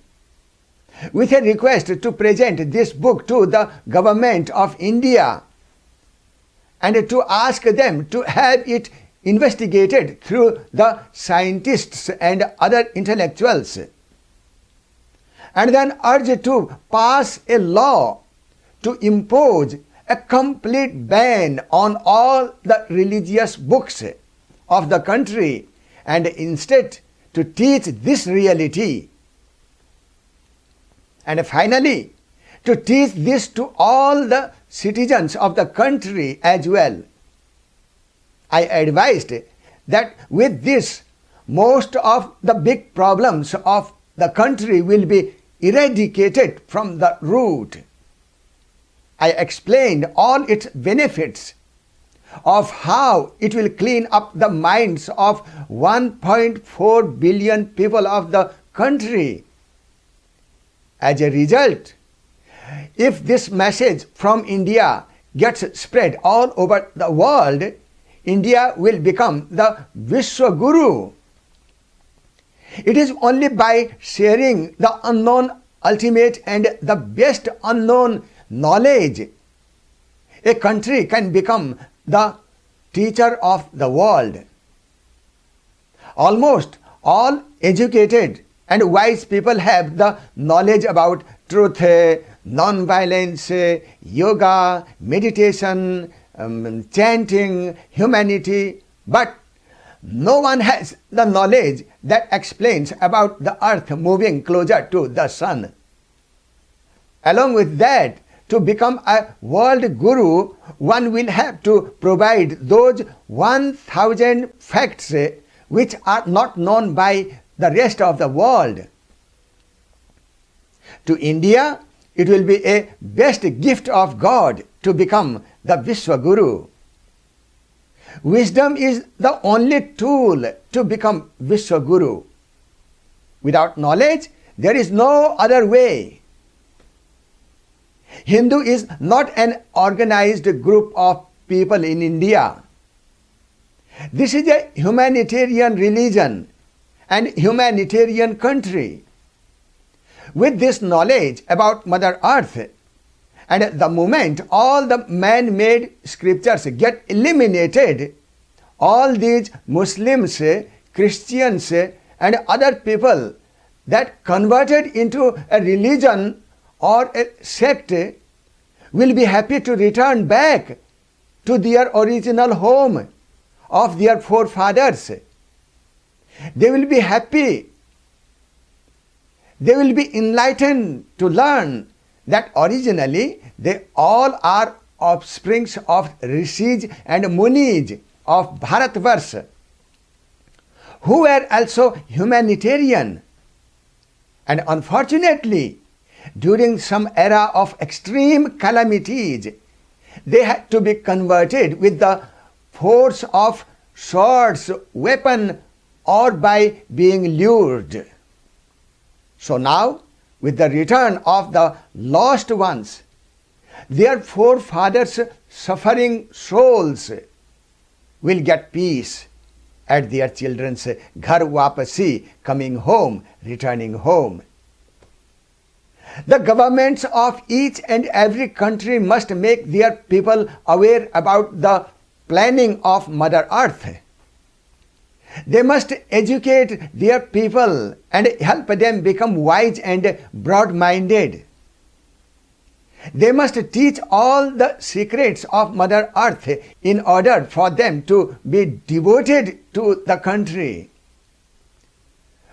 with a request to present this book to the government of India and to ask them to have it investigated through the scientists and other intellectuals, and then urge to pass a law to impose a complete ban on all the religious books of the country, and instead to teach this reality. And finally, to teach this to all the citizens of the country as well. I advised that with this, most of the big problems of the country will be eradicated from the root. I explained all its benefits of how it will clean up the minds of 1.4 billion people of the country. As a result, if this message from India gets spread all over the world, India will become the Vishwa Guru. It is only by sharing the unknown ultimate and the best unknown knowledge a country can become the teacher of the world. Almost all educated and wise people have the knowledge about truth, non-violence, yoga, meditation, chanting, humanity, but no one has the knowledge that explains about the earth moving closer to the sun. Along with that, to become a world guru, one will have to provide those 1,000 facts which are not known by the rest of the world. To India, it will be a best gift of God to become the Vishwa Guru. Wisdom is the only tool to become Vishwa Guru. Without knowledge, there is no other way. Hindu is not an organized group of people in India. This is a humanitarian religion and humanitarian country. With this knowledge about Mother Earth, and the moment all the man-made scriptures get eliminated, all these Muslims, Christians, and other people that converted into a religion or a sect will be happy to return back to their original home of their forefathers. They will be happy. They will be enlightened to learn that originally they all are offsprings of rishis and munis of Bharatvarsha, who were also humanitarian. And unfortunately, during some era of extreme calamities, they had to be converted with the force of swords, weapon, or by being lured. So now, with the return of the lost ones, their forefathers' suffering souls will get peace at their children's ghar wapasi, coming home, returning home. The governments of each and every country must make their people aware about the planning of Mother Earth. They must educate their people and help them become wise and broad-minded. They must teach all the secrets of Mother Earth in order for them to be devoted to the country.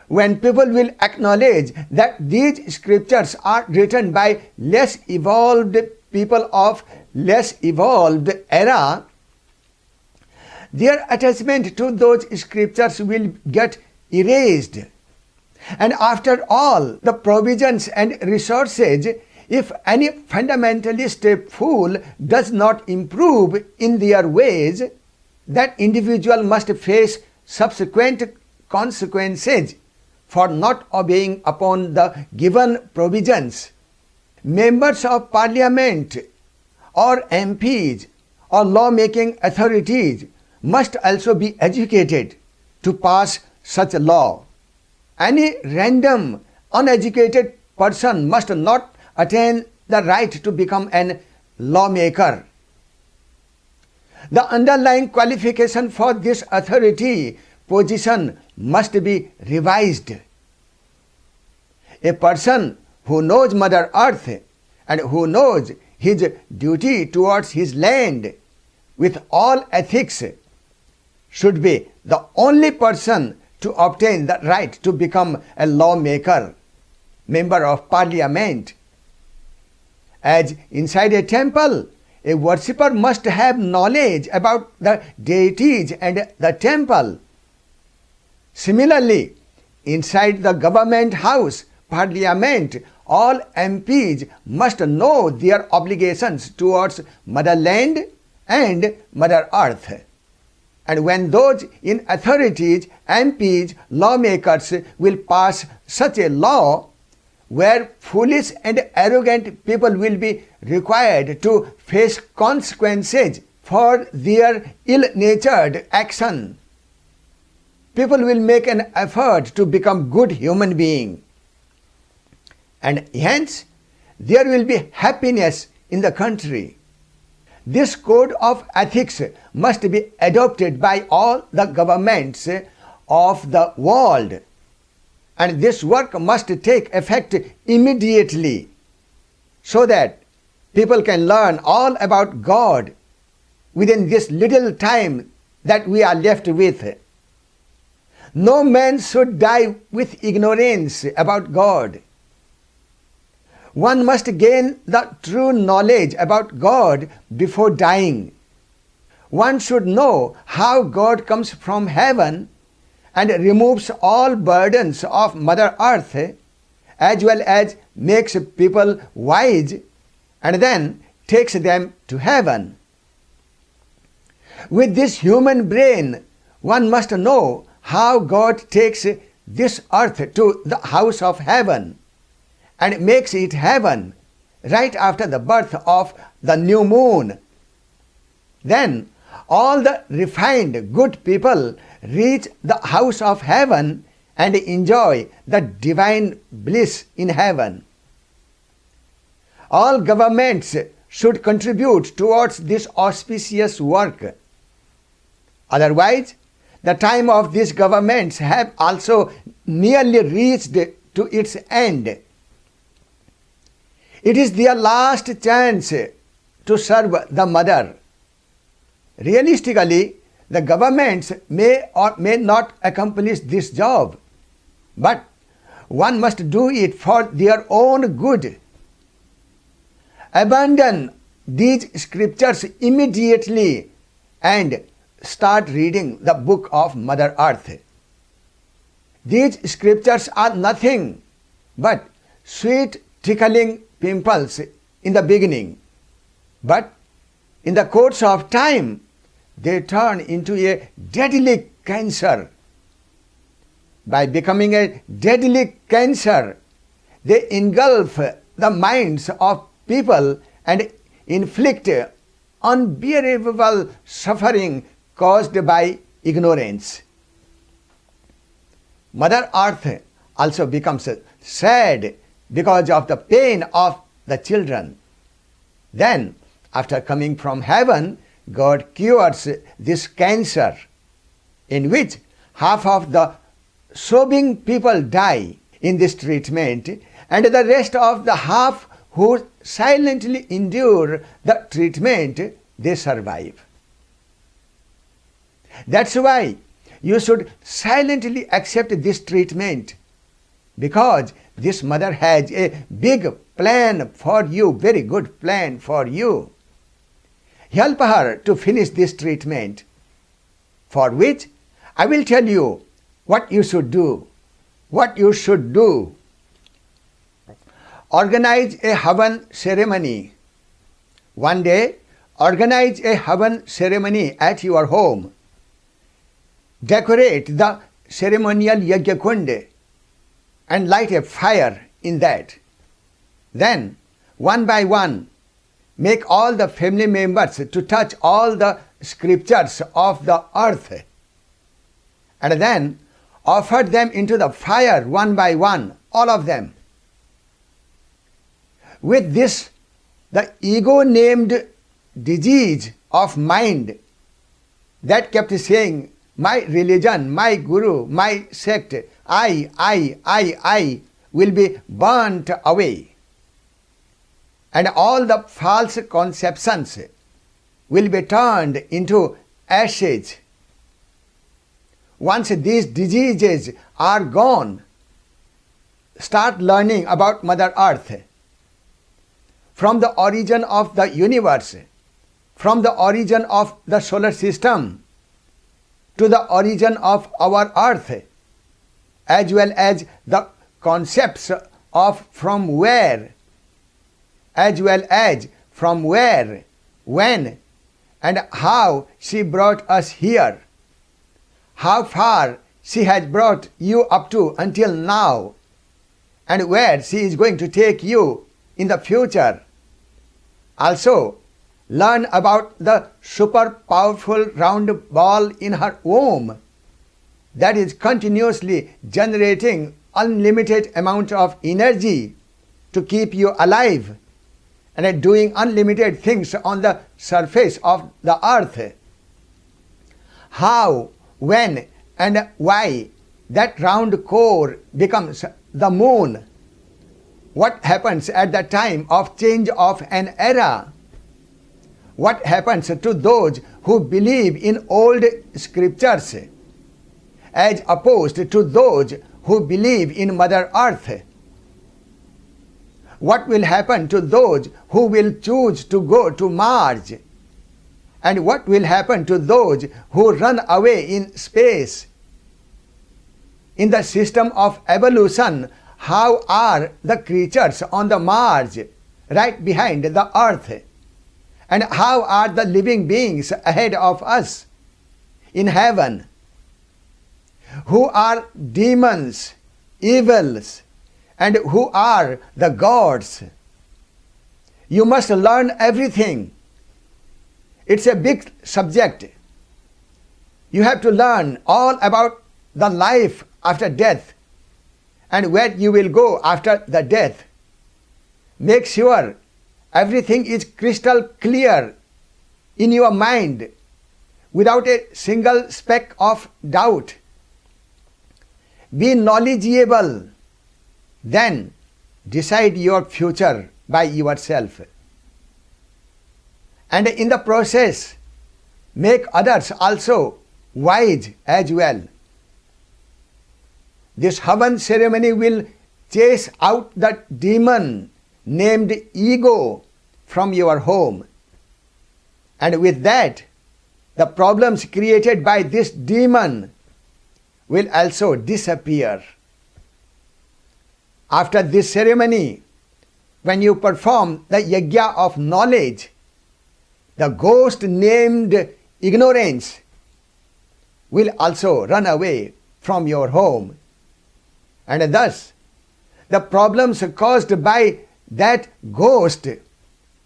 When people will acknowledge that these scriptures are written by less evolved people of less evolved era, their attachment to those scriptures will get erased. And after all the provisions and resources, if any fundamentalist fool does not improve in their ways, that individual must face subsequent consequences for not obeying upon the given provisions. Members of parliament or MPs or law-making authorities must also be educated to pass such a law. Any random, uneducated person must not attain the right to become an lawmaker. The underlying qualification for this authority position must be revised. A person who knows Mother Earth and who knows his duty towards his land with all ethics should be the only person to obtain the right to become a lawmaker, member of parliament. As inside a temple, a worshipper must have knowledge about the deities and the temple. Similarly, inside the government house, parliament, all MPs must know their obligations towards motherland and Mother Earth. And when those in authorities, MPs, lawmakers will pass such a law, where foolish and arrogant people will be required to face consequences for their ill-natured action, people will make an effort to become good human beings. And hence, there will be happiness in the country. This code of ethics must be adopted by all the governments of the world. And this work must take effect immediately so that people can learn all about God within this little time that we are left with. No man should die with ignorance about God. One must gain the true knowledge about God before dying. One should know how God comes from heaven and removes all burdens of Mother Earth, as well as makes people wise and then takes them to heaven. With this human brain, one must know how God takes this earth to the house of heaven and makes it heaven right after the birth of the new moon. Then all the refined good people reach the house of heaven and enjoy the divine bliss in heaven. All governments should contribute towards this auspicious work. Otherwise, the time of these governments have also nearly reached to its end. It is their last chance to serve the mother. Realistically, the governments may or may not accomplish this job, but one must do it for their own good. Abandon these scriptures immediately and start reading the book of Mother Earth. These scriptures are nothing but sweet tickling pimples in the beginning, but in the course of time they turn into a deadly cancer. By becoming a deadly cancer, they engulf the minds of people and inflict unbearable suffering caused by ignorance. Mother Earth also becomes sad because of the pain of the children. Then, after coming from heaven, God cures this cancer, in which half of the sobbing people die in this treatment, and the rest of the half who silently endure the treatment, they survive. That's why you should silently accept this treatment, because this mother has a big plan for you, very good plan for you. Help her to finish this treatment, for which I will tell you what you should do. What you should do. Organize a Havan ceremony. One day, organize a Havan ceremony at your home. Decorate the ceremonial Yajna Kund and light a fire in that. Then, one by one, make all the family members to touch all the scriptures of the earth, and then offer them into the fire one by one, all of them. With this, the ego-named disease of mind that kept saying, my religion, my guru, my sect, I, will be burnt away. And all the false conceptions will be turned into ashes. Once these diseases are gone, start learning about Mother Earth. From the origin of the universe, from the origin of the solar system, to the origin of our earth, as well as the concepts of from where, as well as from where, when, and how she brought us here, how far she has brought you up to until now, and where she is going to take you in the future. Also, learn about the super powerful round ball in her womb that is continuously generating unlimited amount of energy to keep you alive and doing unlimited things on the surface of the earth. How, when, and why that round core becomes the moon. What happens at the time of change of an era? What happens to those who believe in old scriptures as opposed to those who believe in Mother Earth? What will happen to those who will choose to go to Mars? And what will happen to those who run away in space? In the system of evolution, how are the creatures on the Mars right behind the Earth? And how are the living beings ahead of us in heaven? Who are demons, evils, and who are the gods? You must learn everything. It's a big subject. You have to learn all about the life after death and where you will go after the death. Make sure everything is crystal clear in your mind without a single speck of doubt. Be knowledgeable, then decide your future by yourself. And in the process, make others also wise as well. This Havan ceremony will chase out the demon named ego from your home. And with that, the problems created by this demon will also disappear. After this ceremony, when you perform the yajna of knowledge, the ghost named ignorance will also run away from your home. And thus, the problems caused by that ghost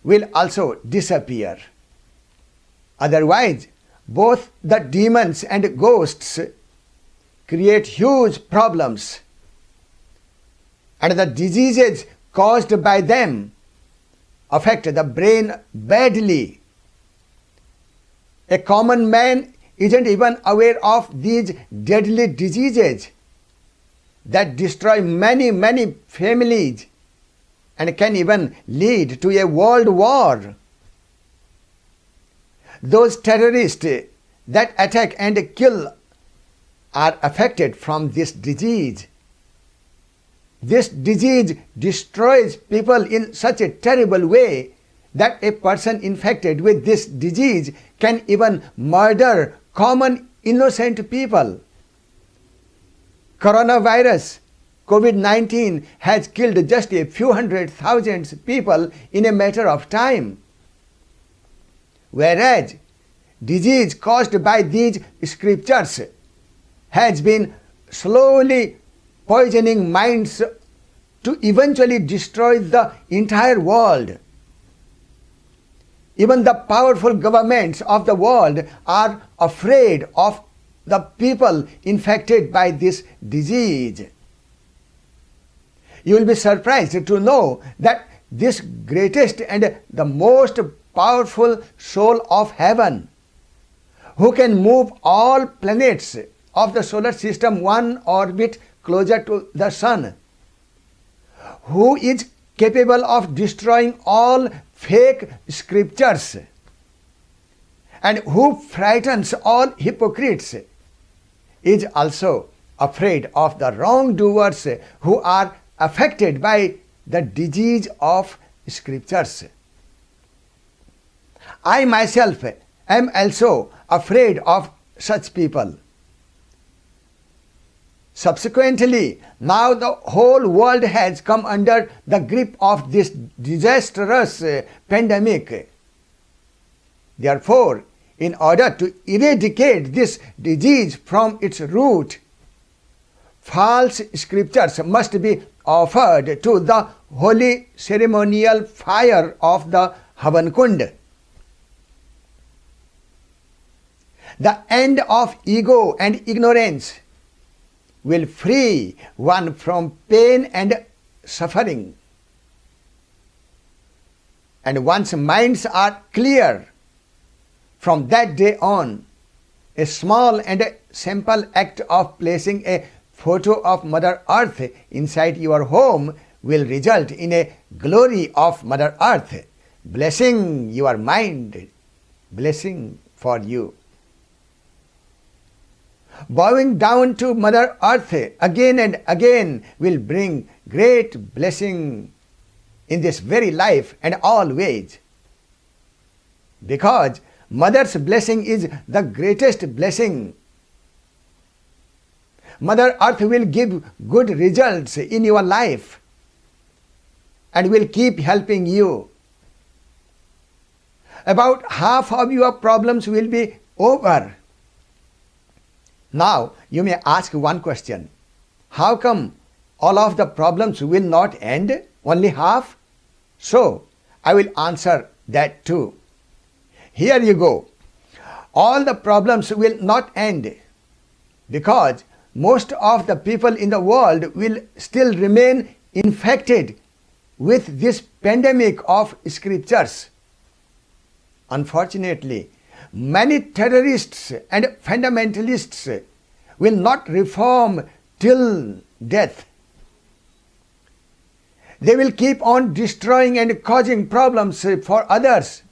will also disappear. Otherwise, both the demons and ghosts create huge problems, and the diseases caused by them affect the brain badly. A common man isn't even aware of these deadly diseases that destroy many families and can even lead to a world war. Those terrorists that attack and kill are affected from this disease. This disease destroys people in such a terrible way that a person infected with this disease can even murder common innocent people. Coronavirus, COVID-19, has killed just a few 100,000 people in a matter of time. Whereas disease caused by these scriptures has been slowly poisoning minds to eventually destroy the entire world. Even the powerful governments of the world are afraid of the people infected by this disease. You will be surprised to know that this greatest and the most powerful soul of heaven, who can move all planets of the solar system one orbit closer to the sun, who is capable of destroying all fake scriptures, and who frightens all hypocrites, is also afraid of the wrongdoers who are affected by the disease of scriptures. I myself am also afraid of such people. Subsequently, now the whole world has come under the grip of this disastrous pandemic. Therefore, in order to eradicate this disease from its root, false scriptures must be offered to the holy ceremonial fire of the Havan Kund. The end of ego and ignorance will free one from pain and suffering. And once minds are clear, from that day on, a small and simple act of placing a photo of Mother Earth inside your home will result in a glory of Mother Earth, blessing your mind, blessing for you. Bowing down to Mother Earth again and again will bring great blessing in this very life and always. Because Mother's blessing is the greatest blessing. Mother Earth will give good results in your life and will keep helping you. About half of your problems will be over. Now, you may ask one question. How come all of the problems will not end? Only half? So, I will answer that too. Here you go. All the problems will not end because most of the people in the world will still remain infected with this pandemic of scriptures. Unfortunately, Many terrorists and fundamentalists will not reform till death. They will keep on destroying and causing problems for others.